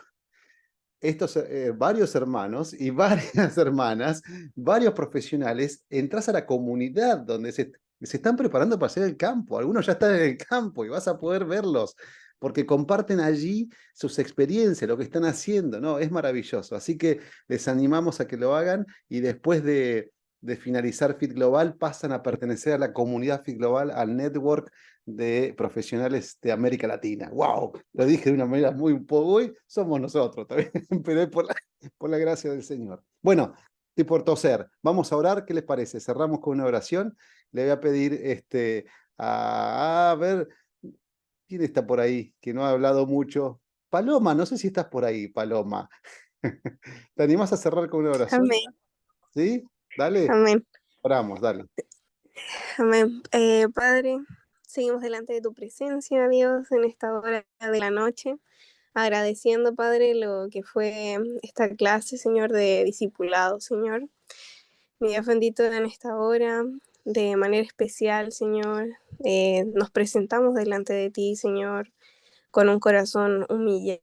Estos varios hermanos y varias hermanas, varios profesionales, entras a la comunidad donde se están preparando para hacer el campo. Algunos ya están en el campo y vas a poder verlos porque comparten allí sus experiencias, lo que están haciendo, ¿no? Es maravilloso. Así que les animamos a que lo hagan y después de finalizar Fit Global pasan a pertenecer a la comunidad Fit Global, al network de profesionales de América Latina. ¡Wow! Lo dije de una manera muy hoy somos nosotros también, pero es por la gracia del Señor. Bueno, y por toser, vamos a orar, ¿qué les parece? Cerramos con una oración. Le voy a pedir a ver, ¿quién está por ahí? Que no ha hablado mucho. Paloma, no sé si estás por ahí, Paloma. ¿Te animás a cerrar con una oración? Amén, ¿Sí? Dale, amén, oramos, dale. amén. Padre, seguimos delante de tu presencia, Dios, en esta hora de la noche, agradeciendo, Padre, lo que fue esta clase, Señor, de discipulado, Señor. Mi Dios bendito, en esta hora, de manera especial, Señor, nos presentamos delante de ti, Señor, con un corazón humillado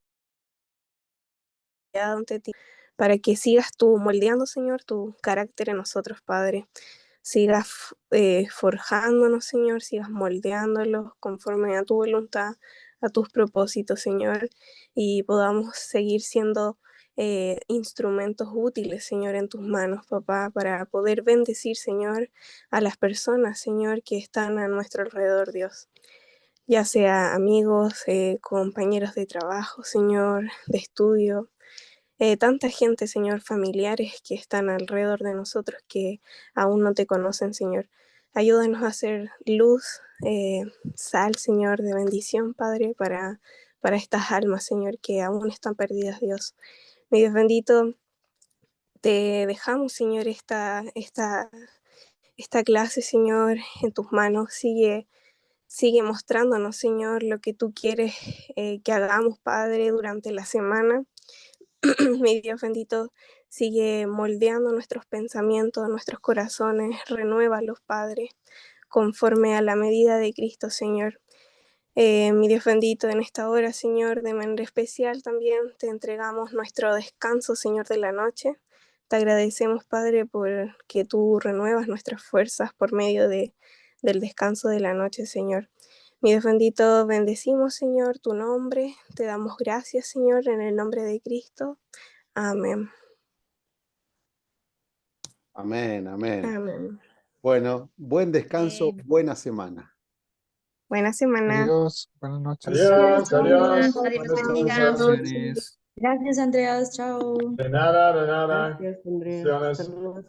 ante ti, para que sigas tú moldeando, Señor, tu carácter en nosotros, Padre. Sigas forjándonos, Señor, sigas moldeándolos conforme a tu voluntad, a tus propósitos, Señor, y podamos seguir siendo instrumentos útiles, Señor, en tus manos, papá, para poder bendecir, Señor, a las personas, Señor, que están a nuestro alrededor, Dios. Ya sea amigos, compañeros de trabajo, Señor, de estudio, tanta gente, Señor, familiares que están alrededor de nosotros que aún no te conocen, Señor. Ayúdanos a hacer luz, sal, Señor, de bendición, Padre, para estas almas, Señor, que aún están perdidas, Dios. Mi Dios bendito, te dejamos, Señor, esta clase, Señor, en tus manos. Sigue mostrándonos, Señor, lo que tú quieres que hagamos, Padre, durante la semana. Mi Dios bendito, sigue moldeando nuestros pensamientos, nuestros corazones, renuévalos, Padre, conforme a la medida de Cristo, Señor. Mi Dios bendito, en esta hora, Señor, de manera especial también te entregamos nuestro descanso, Señor, de la noche. Te agradecemos, Padre, por que tú renuevas nuestras fuerzas por medio del descanso de la noche, Señor. Mi Dios bendito, bendecimos, Señor, tu nombre. Te damos gracias, Señor, en el nombre de Cristo. Amén. Amén, amén. Amén. Bueno, buen descanso, Amén. buena semana. Buena semana. Adiós, buenas noches. Adiós, adiós. Adiós, Buenas bendiga. noches. Bendiciones. Gracias, Andreas. Chao. De nada, de nada. Gracias, Andrea. Bendiciones. Saludos.